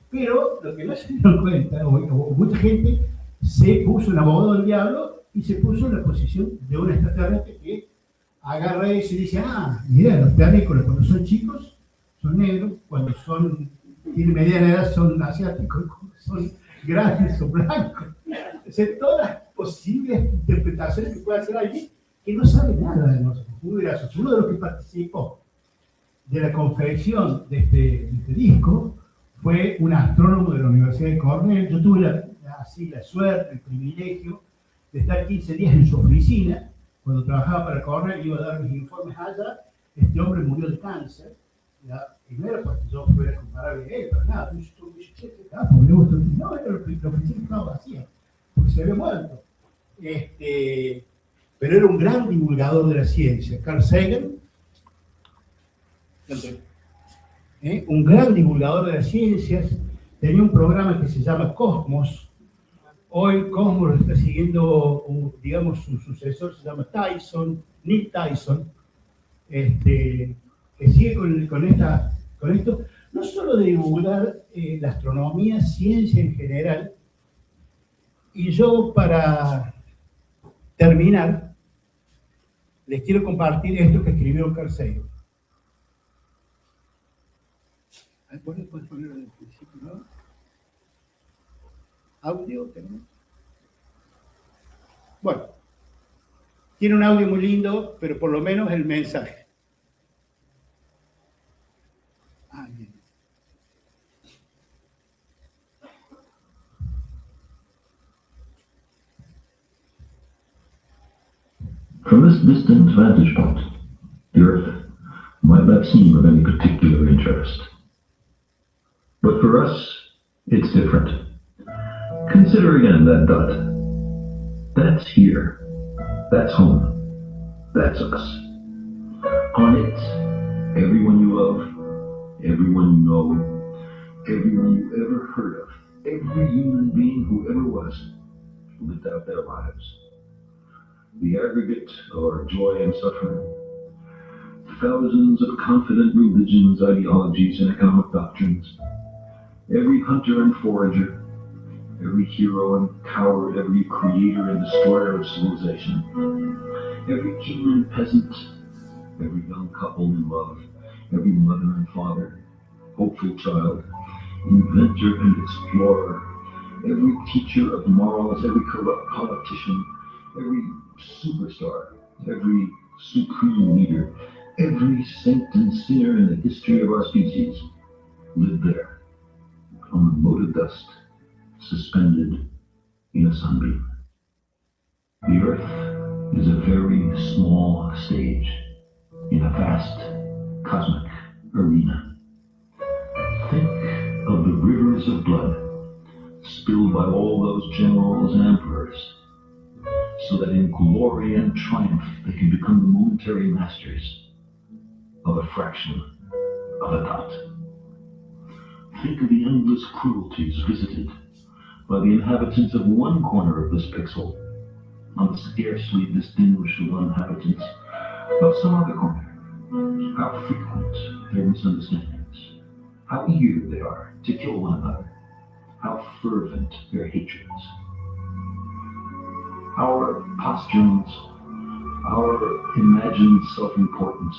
pero lo que no se dieron cuenta, o mucha gente se puso en abogado del diablo y se puso en la posición de un extraterrestre que agarra eso y dice, mira, los terrícolas cuando son chicos son negros, cuando tienen mediana edad son asiáticos, cuando son grandes son blancos. O sea, todas las posibles interpretaciones que puede hacer alguien que no sabe nada de nosotros. Muy gracioso. Uno de los que participó de la confección de este disco fue un astrónomo de la Universidad de Cornell. Yo tuve la suerte, el privilegio de estar 15 días en su oficina. Cuando trabajaba para Cornell, iba a dar mis informes allá. Este hombre murió de cáncer. Primero porque yo fuera comparable a él, pero nada. No, era la oficina estaba vacía, porque se había muerto. Pero era un gran divulgador de la ciencia. Carl Sagan, un gran divulgador de las ciencias, tenía un programa que se llama Cosmos. Hoy Cosmos lo está siguiendo, digamos, su sucesor se llama Nick Tyson, que sigue con esto, no solo de divulgar la astronomía, ciencia en general, Y yo, para terminar, les quiero compartir esto que escribió Carl Sagan. ¿Puedes ponerlo en el principio, no? ¿Audio tenemos? Bueno, tiene un audio muy lindo, pero por lo menos el mensaje. Bien. From this distant vantage point, the Earth might not seem of any particular interest. But for us, it's different. Consider again that dot. That's here. That's home. That's us. On it, everyone you love, everyone you know, everyone you ever heard of, every human being who ever was, lived out their lives. The aggregate of our joy and suffering, thousands of confident religions, ideologies, and economic doctrines, every hunter and forager, every hero and coward, every creator and destroyer of civilization, every king and peasant, every young couple in love, every mother and father, hopeful child, inventor and explorer, every teacher of morals, every corrupt politician, every superstar, every supreme leader, every saint and sinner in the history of our species lived there, on the mote of dust, suspended in a sunbeam. The Earth is a very small stage in a vast cosmic arena. Think of the rivers of blood spilled by all those generals and emperors, so that in glory and triumph they can become the momentary masters of a fraction of a dot. Think of the endless cruelties visited by the inhabitants of one corner of this pixel on the scarcely distinguishable inhabitants of some other corner. How frequent their misunderstandings, how eager they are to kill one another, how fervent their hatreds. Our posturings, our imagined self-importance,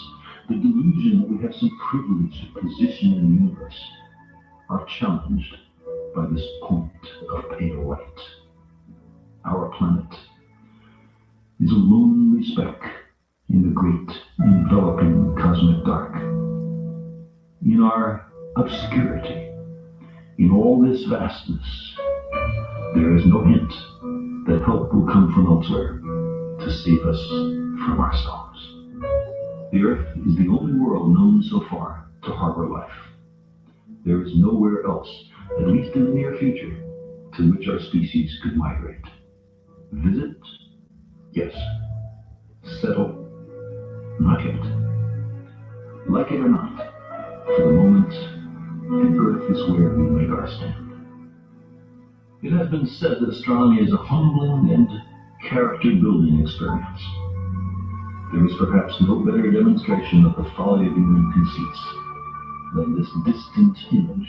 the delusion that we have some privileged position in the universe, are challenged by this point of pale light. Our planet is a lonely speck in the great enveloping cosmic dark. In our obscurity, in all this vastness, there is no hint that help will come from elsewhere to save us from ourselves. The Earth is the only world known so far to harbor life. There is nowhere else, at least in the near future, to which our species could migrate. Visit? Yes. Settle? Not yet. Like it or not, for the moment, the Earth is where we make our stand. It has been said that astronomy is a humbling and character-building experience. There is perhaps no better demonstration of the folly of human conceits than this distant image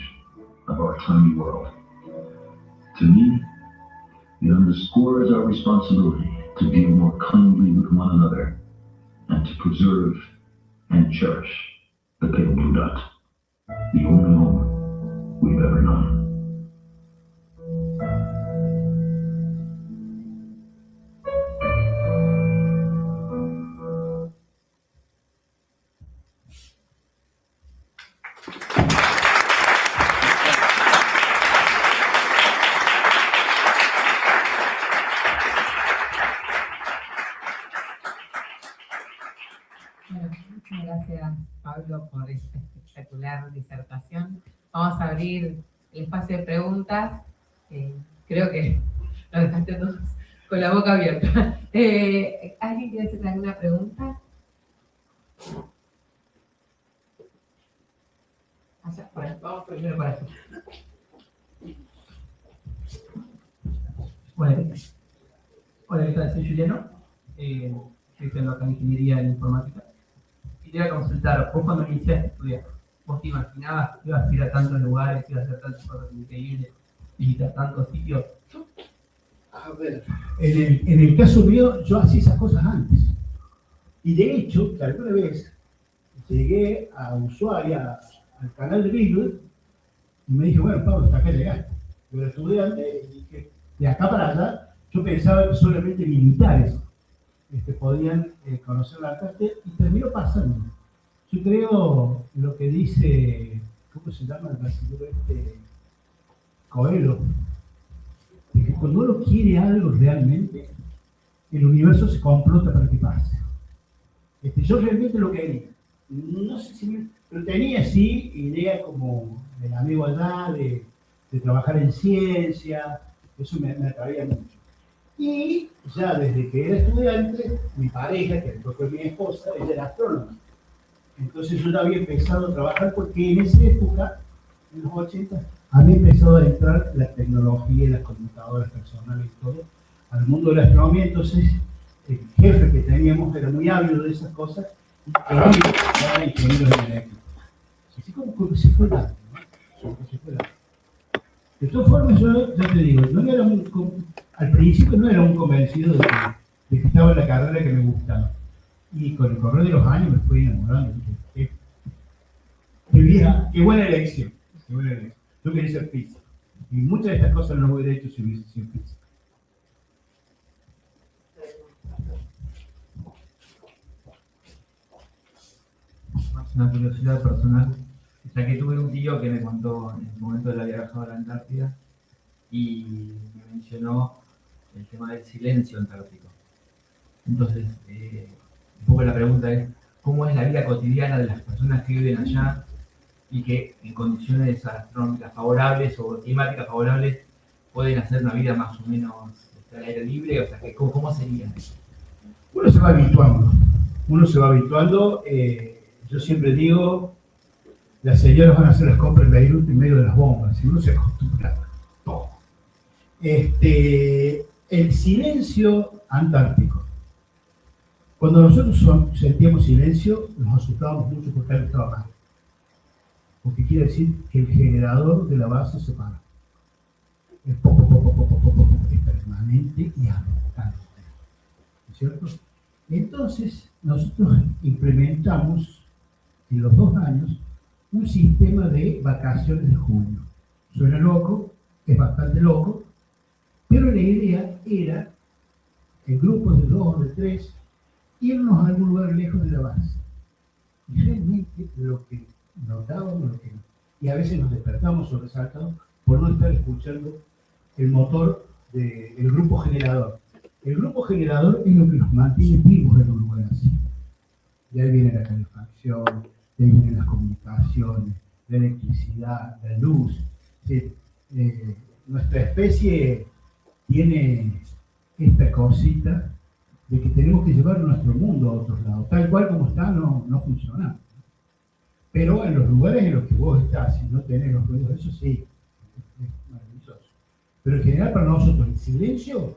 of our tiny world. To me, it underscores our responsibility to deal more kindly with one another and to preserve and cherish the pale blue dot, the only home we've ever known. Bueno, muchas gracias, Pablo, por esta espectacular disertación. Vamos a abrir el espacio de preguntas. Creo que lo dejaste todos con la boca abierta. ¿Alguien quiere hacer alguna pregunta? Vamos primero por aquí. Bueno, hola, ¿qué tal? Soy Juliano, estoy estudiando acá en Ingeniería en Informática. Y te iba a consultar, vos cuando iniciaste a estudiar, ¿vos te imaginabas que ibas a ir a tantos lugares, ibas a hacer tantas cosas increíbles, visitar tantos sitios? A ver, en el caso mío, yo hacía esas cosas antes. Y de hecho, que alguna vez llegué a Ushuaia, al canal de Beagle, y me dije, bueno, Pablo, hasta acá llegaste. Yo era estudiante y que de acá para allá yo pensaba que solamente militares podían conocer la Antártida y terminó pasando. Yo creo lo que dice, ¿cómo se llama el brasileño Coelho? De que cuando uno quiere algo realmente, el universo se complota para que pase. Yo realmente lo quería. No sé si pero tenía sí idea como del amigo allá, de trabajar en ciencia, eso me atraía mucho. Y ya desde que era estudiante, mi pareja, que después fue mi esposa, ella era astrónoma. Entonces yo ya había empezado a trabajar porque en esa época, en los 80, había empezado a entrar la tecnología, las computadoras personales y todo, al mundo de la astronomía. Entonces el jefe que teníamos era muy ávido de esas cosas y era ingeniero en eléctrico. Así como se fue dando, ¿no? Se fue dando. De todas formas, yo ya te digo, no era al principio no era un convencido de que estaba en la carrera que me gustaba. Y con el correr de los años me fui enamorando. Qué buena elección. Qué buena elección. Yo quería ser físico. Y muchas de estas cosas no lo hubiera hecho si hubiese sido físico. Una curiosidad personal, ya que tuve un tío que me contó en el momento de la viajada a la Antártida y me mencionó el tema del silencio antártico. Entonces, un poco la pregunta es, ¿cómo es la vida cotidiana de las personas que viven allá y que en condiciones astronómicas favorables o climáticas favorables pueden hacer una vida más o menos al aire libre? O sea, ¿cómo sería eso? Uno se va habituando. Yo siempre digo, las señoras van a hacer las compras en Beirut en medio de las bombas, y uno se acostumbra a todo. El silencio antártico. Cuando nosotros sentíamos silencio, nos asustábamos mucho porque algo estaba mal. Porque quiere decir que el generador de la base se para. Es permanente y abundante. ¿No es cierto? Entonces, nosotros implementamos en los 2 años un sistema de vacaciones de junio. Suena loco, es bastante loco, pero la idea era, en grupos de 2 o de 3, irnos a algún lugar lejos de la base. Y realmente lo que notábamos, y a veces nos despertamos sobresaltados por no estar escuchando el motor del grupo generador. El grupo generador es lo que nos mantiene vivos en un lugar así. Y ahí viene la calefacción, de ahí vienen las comunicaciones, la electricidad, la luz. ¿Sí? Nuestra especie tiene esta cosita de que tenemos que llevar nuestro mundo a otros lados. Tal cual como está, no funciona. Pero en los lugares en los que vos estás, si no tenés los ruidos, eso sí, es maravilloso. Pero en general para nosotros, el silencio,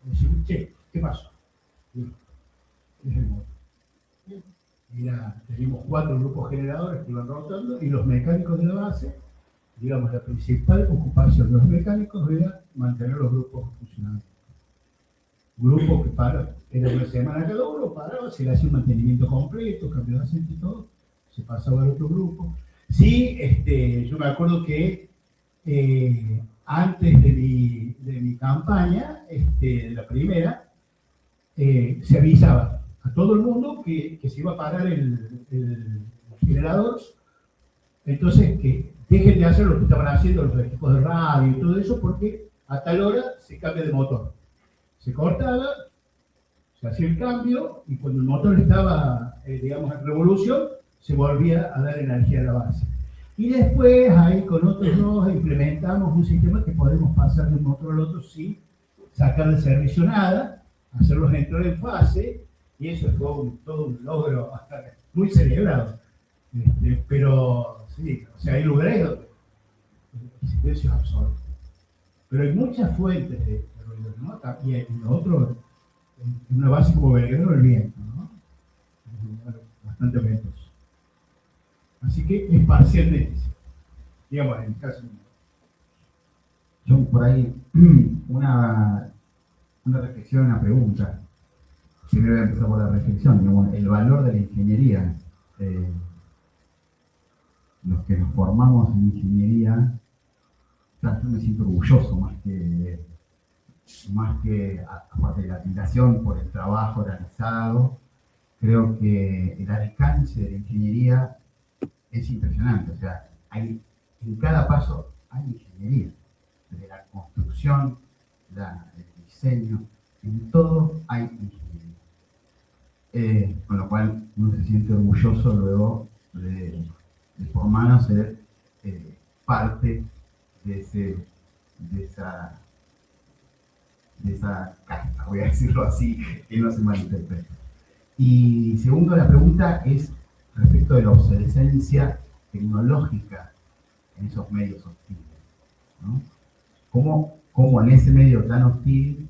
decimos, che, ¿qué pasó? Es el motor. Teníamos 4 grupos generadores que iban rotando y los mecánicos de la base, digamos, la principal ocupación de los mecánicos era mantener los grupos funcionando. Grupos que era una semana cada uno, paraba, se le hacía un mantenimiento completo, cambio de aceite y todo, se pasaba al otro grupo. Sí, yo me acuerdo que antes de mi campaña, de la primera, se avisaba a todo el mundo que se iba a parar el generador, entonces que dejen de hacer lo que estaban haciendo los equipos de radio y todo eso, porque a tal hora se cambia de motor. Se cortaba, se hacía el cambio, y cuando el motor estaba, digamos, en revolución, se volvía a dar energía a la base. Y después, ahí con otros 2, implementamos un sistema que podemos pasar de un motor al otro sin sacar de servicio nada, hacerlos entrar en fase, y eso fue todo un logro muy celebrado. Pero sí, o sea, hay lugares donde el silencio es absoluto. Pero hay muchas fuentes de ruido, ¿no? Y en lo otro, en una base como Belgrano, el viento, ¿no? Es un lugar bastante ventoso. Así que es parcialmente, digamos, en el caso mío. Yo por ahí, una reflexión, una pregunta. Primero voy a empezar por la reflexión, digamos, el valor de la ingeniería. Los que nos formamos en ingeniería, yo me siento orgulloso más que aparte de la admiración por el trabajo realizado. Creo que el alcance de la ingeniería es impresionante. O sea, en cada paso hay ingeniería, desde la construcción, el diseño, en todo hay ingeniería. Con lo cual uno se siente orgulloso luego de formar a ser parte de esa casta, voy a decirlo así, que no se malinterprete. Y segundo, la pregunta es respecto de la obsolescencia tecnológica en esos medios hostiles, ¿no? ¿Cómo en ese medio tan hostil,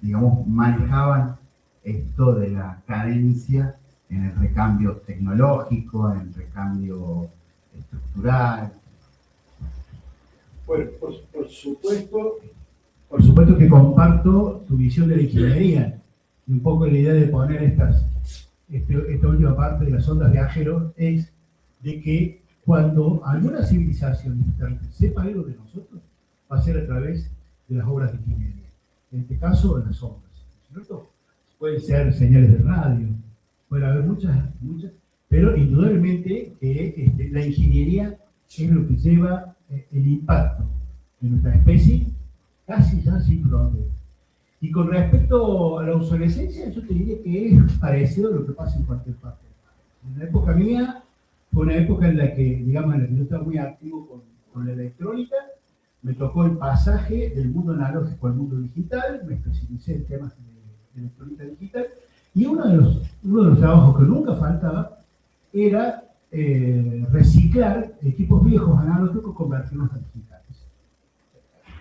digamos, manejaban esto de la cadencia en el recambio tecnológico, en el recambio estructural? Bueno, por supuesto que comparto tu visión de la ingeniería y un poco la idea de poner esta última parte de las ondas de Agero es de que cuando alguna civilización sepa algo de nosotros, va a ser a través de las obras de ingeniería. En este caso, en las ondas, ¿cierto? Pueden ser señales de radio, puede haber muchas, pero indudablemente que la ingeniería es lo que lleva el impacto de nuestra especie casi ya sin frontera. Y con respecto a la obsolescencia, yo te diría que es parecido a lo que pasa en cualquier parte. En la época mía, fue una época en la que, digamos, en la que yo estaba muy activo con la electrónica, me tocó el pasaje del mundo analógico al mundo digital, me especialicé en temas de electrónica digital, y uno de los trabajos que nunca faltaba era reciclar equipos viejos analógicos, convertirlos a digitales.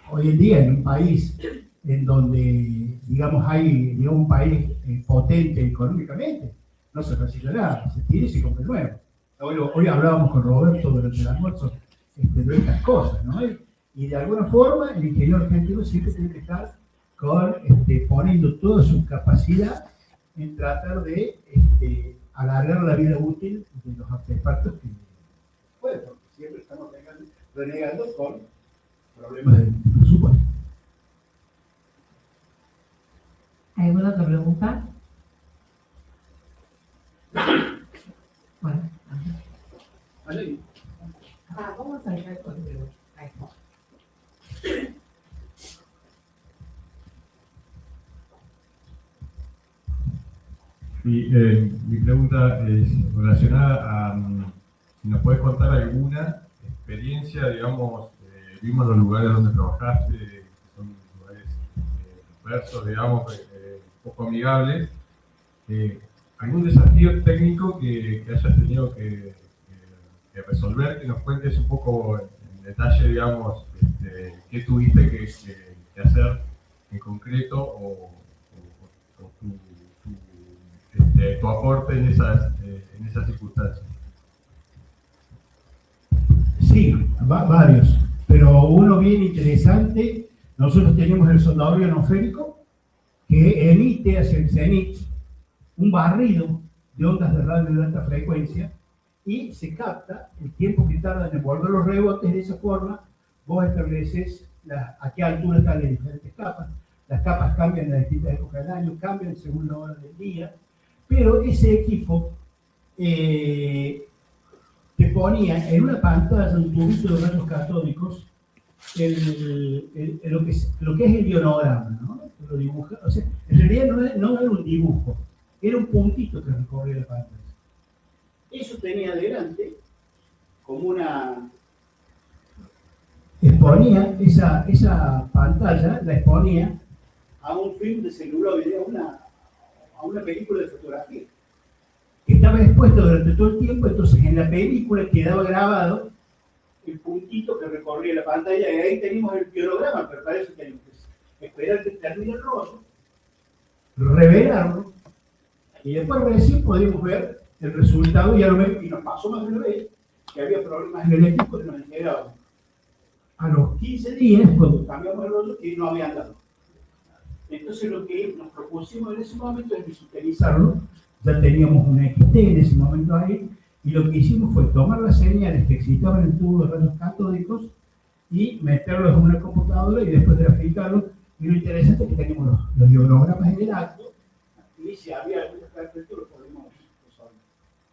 Hoy en día, en un país en donde, digamos, hay un país potente económicamente, no se recicla nada, se tira y se compra nuevo. Hoy hablábamos con Roberto durante el almuerzo de estas cosas, ¿no? Y de alguna forma el ingeniero argentino siempre tiene que estar poniendo toda su capacidad en tratar de alargar la vida útil de los artefactos que, bueno, porque siempre estamos renegando con problemas de presupuesto. ¿Alguna otra pregunta? Bueno. Vamos a dejar con preguntas. Sí, mi pregunta es relacionada a si nos puedes contar alguna experiencia, digamos, vimos los lugares donde trabajaste, que son lugares diversos, digamos, poco amigables. ¿Algún desafío técnico que hayas tenido que resolver? Que nos cuentes un poco en detalle, digamos, qué tuviste que hacer en concreto o tu aporte en esas circunstancias. Sí, varios, pero uno bien interesante. Nosotros tenemos el soldador ionosférico que emite hacia el cenit un barrido de ondas de radio de alta frecuencia y se capta el tiempo que tarda en envolver los rebotes. De esa forma vos estableces a qué altura están las diferentes capas. Las capas cambian en las distintas épocas del año, cambian según la hora del día, pero ese equipo te ponía en una pantalla, un tubito de rayos catódicos, lo que es el ionograma, ¿no? Lo dibuja, o sea, en realidad no era un dibujo, era un puntito que recorría la pantalla. Eso tenía adelante como una... exponía esa pantalla, la exponía a un film de celuloide, a una película de fotografía, que estaba expuesto durante todo el tiempo. Entonces en la película quedaba grabado el puntito que recorría la pantalla, y ahí tenemos el ionograma, pero para eso tenemos que esperar que termine el rollo, revelarlo, y después recién podemos ver el resultado. Y nos pasó más de una vez que había problemas en el equipo que nos enteraban a los 15 días, cuando cambiamos el rollo, que no habían dado. Entonces lo que nos propusimos en ese momento es digitalizarlo. Ya teníamos una XT en ese momento ahí, y lo que hicimos fue tomar las señales que excitaban el tubo de rayos catódicos y meterlos en una computadora y después graficarlos. Y lo interesante es que teníamos los ideogramas en el acto, y si había alguna característica lo podemos resolver.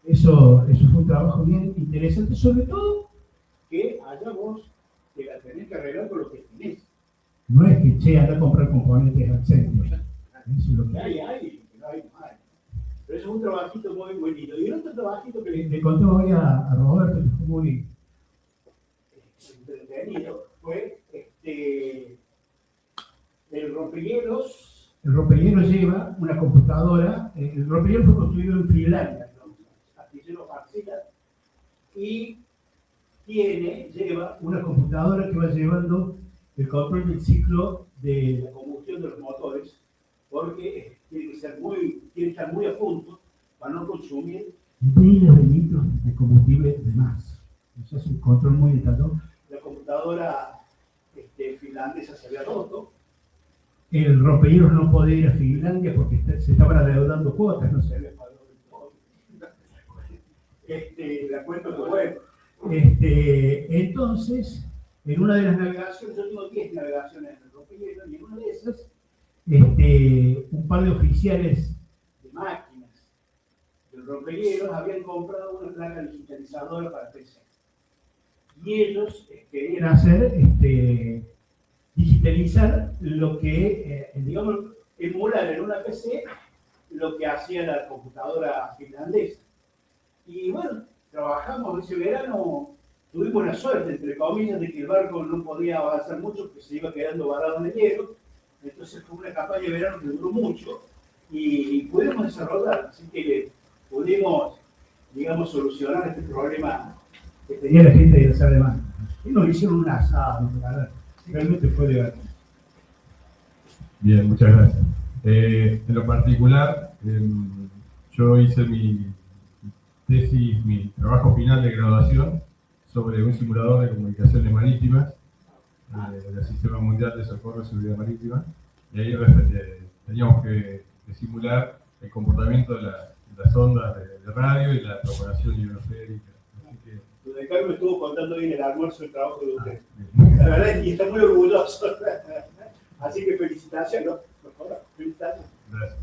Eso fue un trabajo bien interesante, sobre todo que allá vos te la tenés que arreglar con lo que tenés. No es que, che, anda a comprar componentes al centro. Eso es lo que hay, que no hay más. Pero eso es un trabajito muy, muy lindo. Y el otro trabajito que le conté hoy a Roberto, que fue muy entretenido, fue el rompehielos. El rompehielos lleva una computadora. El rompehielos fue construido en Finlandia, astillero Wärtsilä, y lleva una computadora que va llevando el control del ciclo de la combustión de los motores, porque tiene que estar muy a punto para no consumir miles de litros de combustible de más. Eso es un control muy detallado. La computadora finlandesa se había roto. El rompehielos no podía ir a Finlandia porque se estaban adeudando cuotas, no se había pagado el todo. La cuento que bueno. Entonces, en una de las navegaciones, yo tengo 10 navegaciones en el rompehielos, y en una de esas, un par de oficiales de máquinas del rompehielos habían comprado una placa digitalizadora para PC. Y ellos querían hacer, digitalizar lo que, digamos, emular en una PC lo que hacía la computadora finlandesa. Y bueno, trabajamos ese verano, tuvimos la suerte, entre comillas, de que el barco no podía avanzar mucho porque se iba quedando varado en el hielo. Entonces fue una campaña de verano que duró mucho y pudimos desarrollar, así que pudimos, digamos, solucionar este problema que tenía la gente de hacer demanda. Y nos hicieron un asado, realmente fue divertido. Bien, muchas gracias. En lo particular, yo hice mi tesis, mi trabajo final de graduación sobre un simulador de comunicaciones marítimas del Sistema Mundial de Socorro y Seguridad Marítima, y ahí teníamos que simular el comportamiento de las ondas de radio y la propagación ionosférica. Lo de Carlos me estuvo contando hoy en el almuerzo el trabajo de usted. La verdad, y está muy orgulloso. Así que felicitaciones, ¿no? Por favor, felicitaciones. Gracias.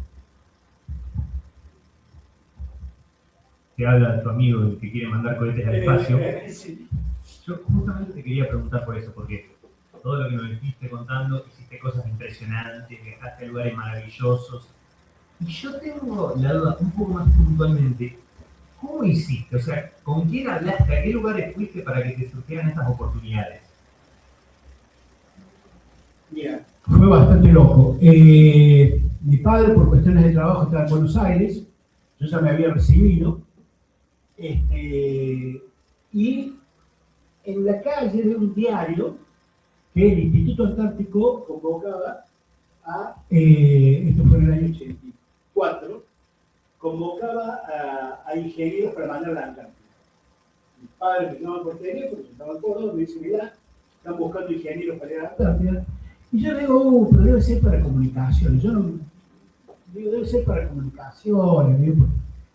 Te habla tu amigo el que quiere mandar cohetes al espacio. Sí. Yo justamente te quería preguntar por eso, porque todo lo que nos estuviste contando, hiciste cosas impresionantes, viajaste a lugares maravillosos. Y yo tengo la duda un poco más puntualmente, ¿cómo hiciste? O sea, ¿con quién hablaste? ¿A qué lugares fuiste para que te surgieran estas oportunidades? Mira, fue bastante loco. Mi padre, por cuestiones de trabajo, estaba en Buenos Aires. Yo ya me había recibido. Y en la calle de un diario que el Instituto Antártico convocaba esto fue en el año 84, convocaba a ingenieros para mandar a la Antártida. Mis padres me llamaban por teléfono, estaban todos, me dicen, mirá, están buscando ingenieros para ir a la Antártida. Y yo digo, pero debe ser para comunicaciones. Yo no digo, debe ser para comunicaciones.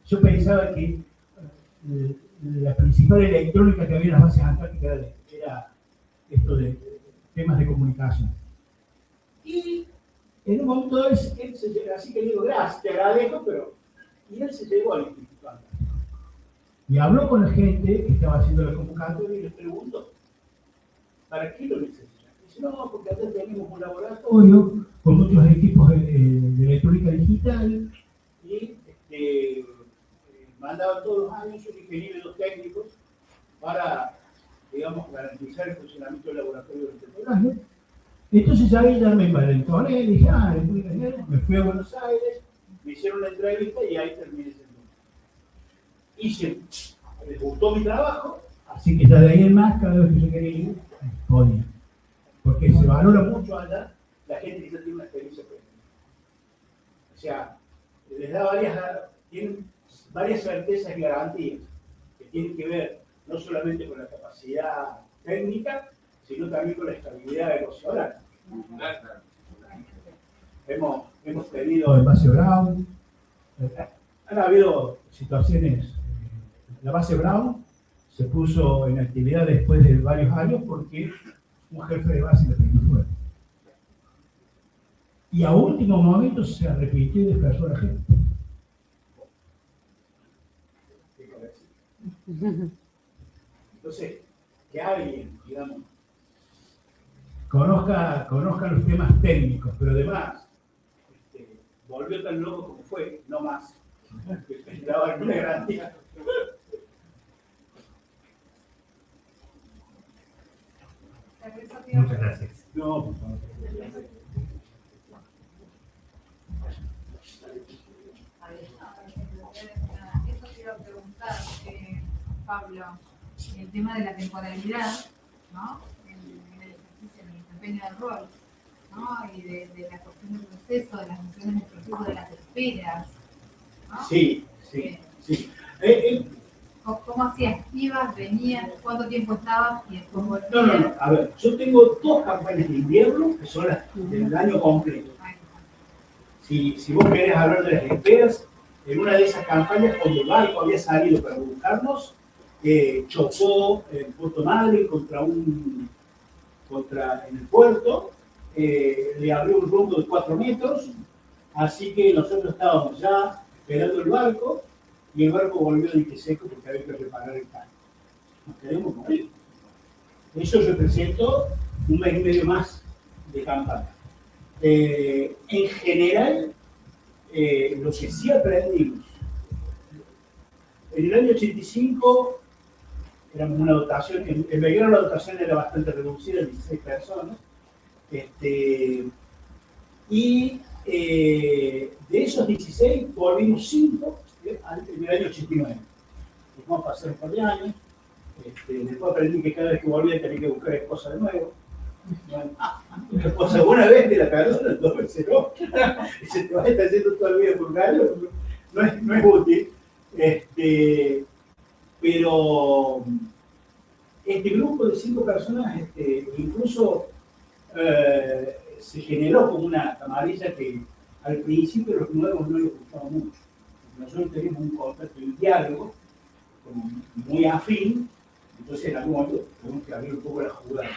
Yo pensaba que la principal electrónica que había en las bases antárticas era esto de temas de comunicación. Y en un momento él se llegó, así que le digo, gracias, te agradezco, pero... Y él se llegó al Instituto Antártico. Y habló con la gente que estaba haciendo la convocatoria y les preguntó, ¿para qué lo necesitan? Dice, no, porque acá tenemos un laboratorio con muchos equipos de electrónica digital y mandaban todos los años un ingeniero y dos técnicos para, digamos, garantizar el funcionamiento del laboratorio del programa. Entonces ahí ya me envalentoné, dije, me fui a Buenos Aires, me hicieron la entrevista y ahí terminé ese mundo. Les gustó mi trabajo, así que ya de ahí en más, cada vez que yo quería ir, podía. Porque se valora mucho allá la gente que ya tiene una experiencia previa. O sea, les da tienen varias certezas y garantías que tienen que ver no solamente con la capacidad técnica, sino también con la estabilidad emocional. Hemos tenido el base Brown, han habido situaciones, la base Brown se puso en actividad después de varios años porque un jefe de base le prendió fuego. Y a último momento se arrepintió y desplazó a la gente. Entonces, que alguien, digamos, conozca los temas técnicos, pero además volvió tan loco como fue, no más. Esperaba alguna garantía. Muchas gracias. No, por favor. Eso te iba a preguntar, Pablo, el tema de la temporalidad, ¿no? En el ejercicio, en el desempeño del rol, ¿no? Y de la cuestión del proceso, de las funciones del proceso, de las esperas, ¿no? Sí. ¿Cómo hacías? ¿Ibas, venías? ¿Cuánto tiempo estabas? Y después volvías. No. A ver, yo tengo 2 campañas de invierno que son las del año completo. Si vos querés hablar de las esperas, en una de esas campañas, cuando el barco había salido para buscarnos, chocó en Puerto Madryn en el puerto, le abrió un rumbo de 4 metros, así que nosotros estábamos ya esperando el barco, y el barco volvió a dique seco porque había que reparar el tanque. Nos queremos morir. Eso representó 1 mes y medio más de campaña. En general, lo que sí aprendimos, en el año 85 éramos una dotación, en Belgrano la dotación era bastante reducida, 16 personas, y de esos 16 volvimos 5 en el año 89. Vamos a pasar un par de años, después aprendí que cada vez que volvía tenía que buscar esposa de nuevo. Una esposa una vez de la persona, 2 veces no. Y se te va a estar haciendo toda la vida por un año, no es útil. Pero este grupo de 5 personas incluso se generó como una camarilla que al principio los nuevos no les gustaba mucho. Nosotros teníamos un contacto y un diálogo como muy afín, entonces en algún momento tenemos que abrir un poco la jugada.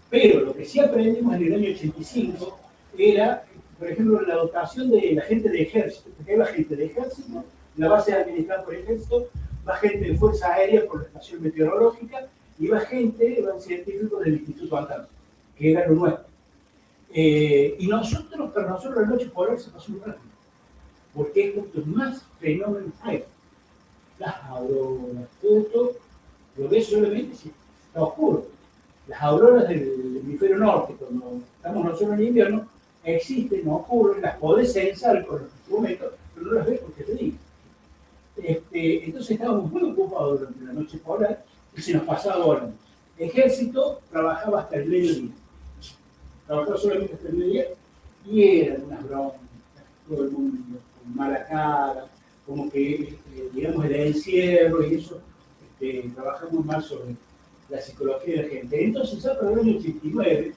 Pero lo que sí aprendimos en el año 85 era, por ejemplo, la dotación de la gente de ejército, porque iba gente de ejército, la base administrada por ejército, va gente de Fuerza Aérea por la estación meteorológica, y va científicos del Instituto Antártico, que era lo nuestro. Y para nosotros la noche polar se pasó muy rápido, porque esto es más fenómeno hay. Las auroras, todo esto, lo ves solamente si está oscuro. Las auroras del hemisferio norte, cuando estamos nosotros en invierno, existen, no ocurren, las podés censar con los instrumentos, pero no las ves porque te digo. Entonces estábamos muy ocupados durante la noche polar y se nos pasaba volando. Ejército trabajaba hasta el mediodía. Trabajaba solamente hasta el mediodía y eran unas bromas, todo el mundo con mala cara, como que, digamos, el encierro y eso, trabajamos más sobre la psicología de la gente. Entonces, ya para el año 89,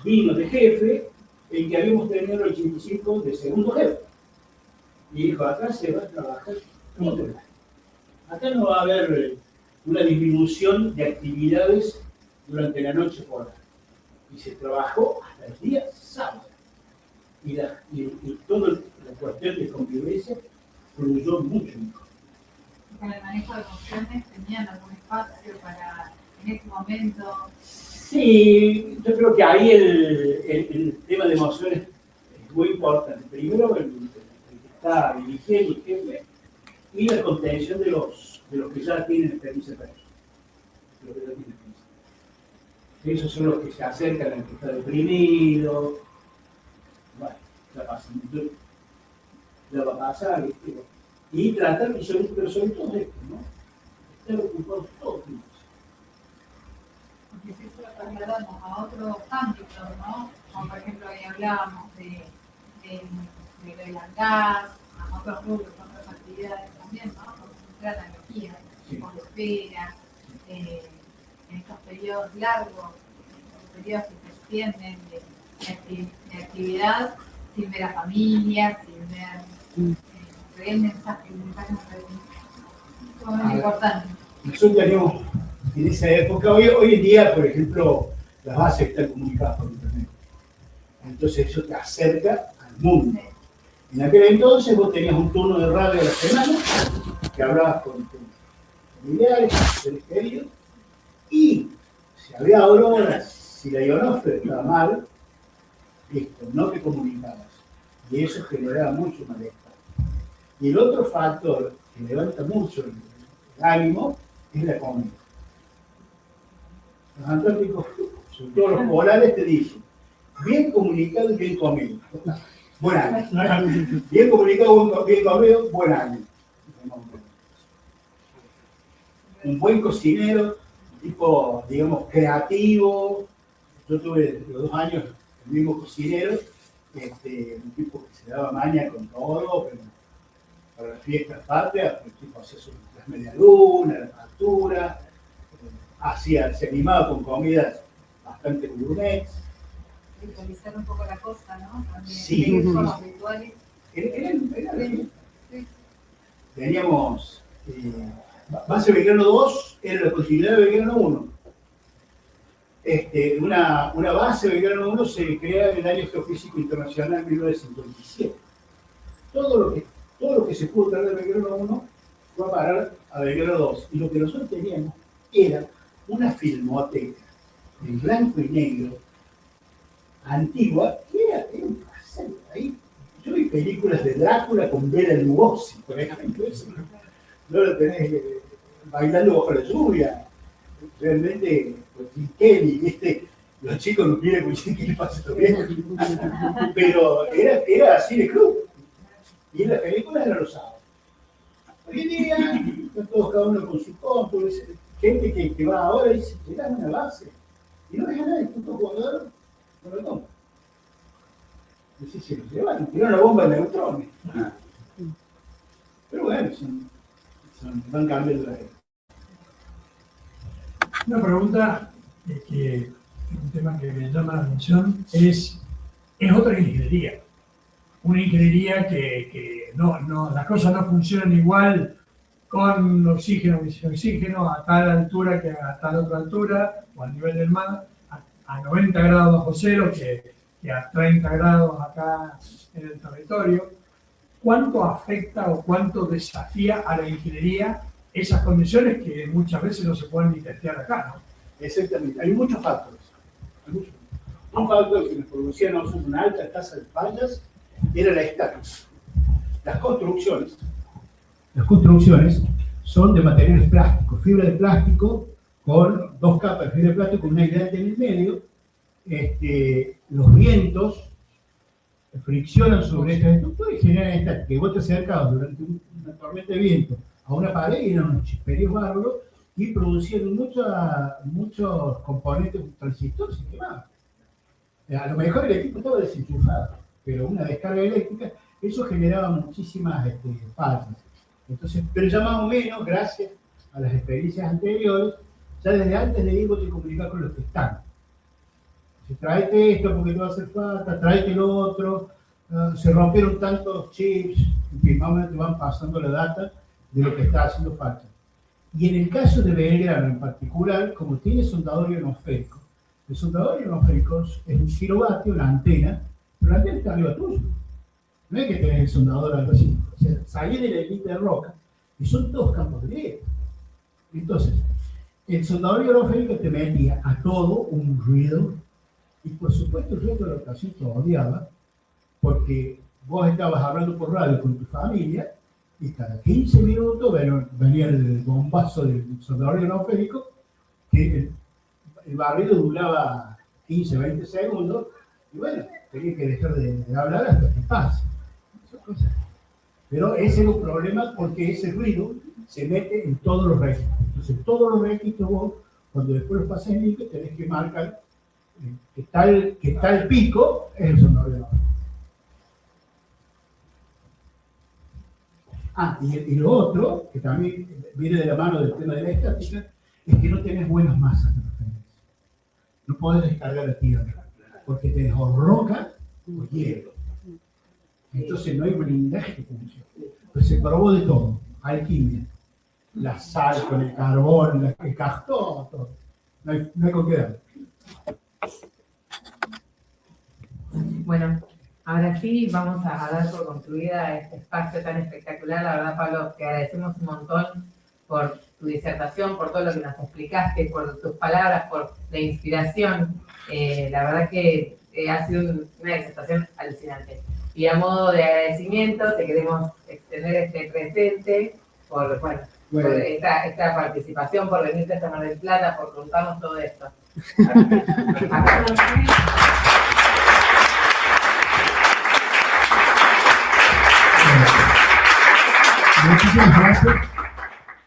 vino de jefe el que habíamos tenido en el 85 de segundo jefe. Y dijo, acá se va a trabajar todo el año. Acá no va a haber una disminución de actividades durante la noche polar. Y se trabajó hasta el día sábado. Y toda la cuestión de convivencia fluyó mucho mejor. Para el manejo de emociones, ¿tenían algún espacio para, en ese momento? Sí, yo creo que ahí el tema de emociones es muy importante. Primero, el que está dirigiendo el jefe y la contención de los que ya tienen experiencia para eso. Esos son los que se acercan al que está deprimido. Bueno, la va a pasar, ¿viste? Y tratar de sobre todo esto, ¿no? Estar ocupados todos los días. Porque si eso lo trasladamos a otros ámbitos, ¿no? Como por ejemplo ahí hablábamos de el gas, a otros rubros, otras actividades también, ¿no? Como si fuera la energía, con espera, en estos periodos largos, periodos que se extienden de actividad, sin ver a familia, sin ver el mensaje me parece muy importante. Nosotros teníamos en esa época, hoy en día, por ejemplo, las bases están comunicadas por internet. Entonces eso te acerca al mundo. En aquel entonces vos tenías un turno de radio a la semana, que hablabas con tus familiares, con tus seres queridos, y si había auroras, si la ionósfera estaba mal, listo, no te comunicabas. Y eso generaba mucho malestar. Y el otro factor que levanta mucho el ánimo es la comida. Los antrópicos, sobre todo los polares, te dicen, bien comunicado y bien comido. Buen año. Bien comunicado, bien comido, buen año. Un buen cocinero, tipo, digamos, creativo. Yo tuve los 2 años el mismo cocinero, un tipo que se daba maña con todo, pero para las fiestas patrias, el tipo hacía las medialunas, la factura, se animaba con comidas bastante gourmet. Ritualizar un poco la cosa, ¿no? También, Sí. con los rituales. Teníamos base Belgrano 2, era la continuidad de Belgrano 1. Una base Belgrano 1 se crea en el Año Geofísico Internacional en 1957. Todo lo que se pudo traer de Belgrano 1 fue a parar a Belgrano 2. Y lo que nosotros teníamos era una filmoteca en blanco y negro antigua, que era un placer ahí. Yo vi películas de Drácula con Bela Lugosi, por ejemplo, eso no lo tenés bailando bajo la lluvia. Realmente, pues, Kelly, ¿viste? Los chicos no quieren escuchar qué le pasa a estos viejos. Pero era así de club. Y en las películas eran los sábados. Hoy en día, están todos cada uno con su compu, gente que va ahora y dice, llega a una base. Y no deja nada, el puto jugador no lo toma. Así se lo llevan, tiran una bomba de neutrones. Pero bueno, van cambiando la gente. Una pregunta que un tema que me llama la atención es otra ingeniería. Una ingeniería que las cosas no funcionan igual con oxígeno y sin oxígeno a tal altura que a tal otra altura, o a nivel del mar, a 90 grados bajo cero que a 30 grados acá en el territorio. ¿Cuánto afecta o cuánto desafía a la ingeniería esas condiciones que muchas veces no se pueden ni testear acá, ¿no? Exactamente, hay muchos factores. Un factor que nos producía a nosotros una alta tasa de fallas era la estatus. Las construcciones son de materiales plásticos, fibra de plástico con 2 capas de fibra de plástico con un aislante en el medio. Los vientos friccionan sobre estas estructuras y generan esta, que vos te acercabas durante una tormenta de viento a una pared y eran unos chisperíos bárbaros y producían muchos componentes transistores y quemaban. A lo mejor el equipo estaba desenchufado, pero una descarga eléctrica, eso generaba muchísimas fallas. Entonces, pero ya más o menos, gracias a las experiencias anteriores, ya desde antes de ir vos te comunicás con los que están. Si tráete esto porque te va a hacer falta, tráete lo otro, se rompieron tantos chips, que más o menos te van pasando la data de lo que está haciendo falta. Y en el caso de Belgrano en particular, como tiene soldador ionosférico, el soldador ionosférico es un kilovatio, una antena, pero la antena está arriba tuyo. No es que tenés el soldador algo así. O sea, salís de la elite de roca y son todos campos de grieta. Entonces, el soldador ionosférico te metía a todo un ruido, y por supuesto el resto de la ocasión te odiaba, porque vos estabas hablando por radio con tu familia, y cada 15 minutos venía el bombazo del soldador ionosférico, que el barrido duraba 15, 20 segundos, y bueno, tenía que dejar de hablar hasta que pase. Pero ese es un problema porque ese ruido se mete en todos los registros. Entonces, todos los registros vos, cuando después los pasas en limpio, tenés que marcar que está el pico, es el soldador ionosférico. Y lo otro, que también viene de la mano del tema de la estática, es que no tenés buenas masas. no podés descargar la tierra, porque tenés o roca o hielo. Entonces no hay blindaje que funcione. Pues se probó de todo, alquimia, la sal con el carbón, el castón, todo. No hay con qué dar. Bueno, ahora sí vamos a dar por concluida este espacio tan espectacular. La verdad, Pablo, te agradecemos un montón por tu disertación, por todo lo que nos explicaste, por tus palabras, por la inspiración. La verdad que ha sido una disertación alucinante. Y a modo de agradecimiento te queremos extender este presente por, por esta participación, por venirte a Mar del Plata, por contarnos todo esto.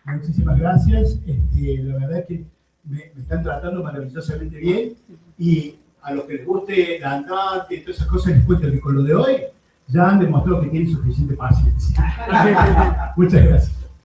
Muchísimas gracias. La verdad es que me están tratando maravillosamente bien, y a los que les guste la andante y todas esas cosas, les cuento que con lo de hoy ya han demostrado que tienen suficiente paciencia. Muchas gracias.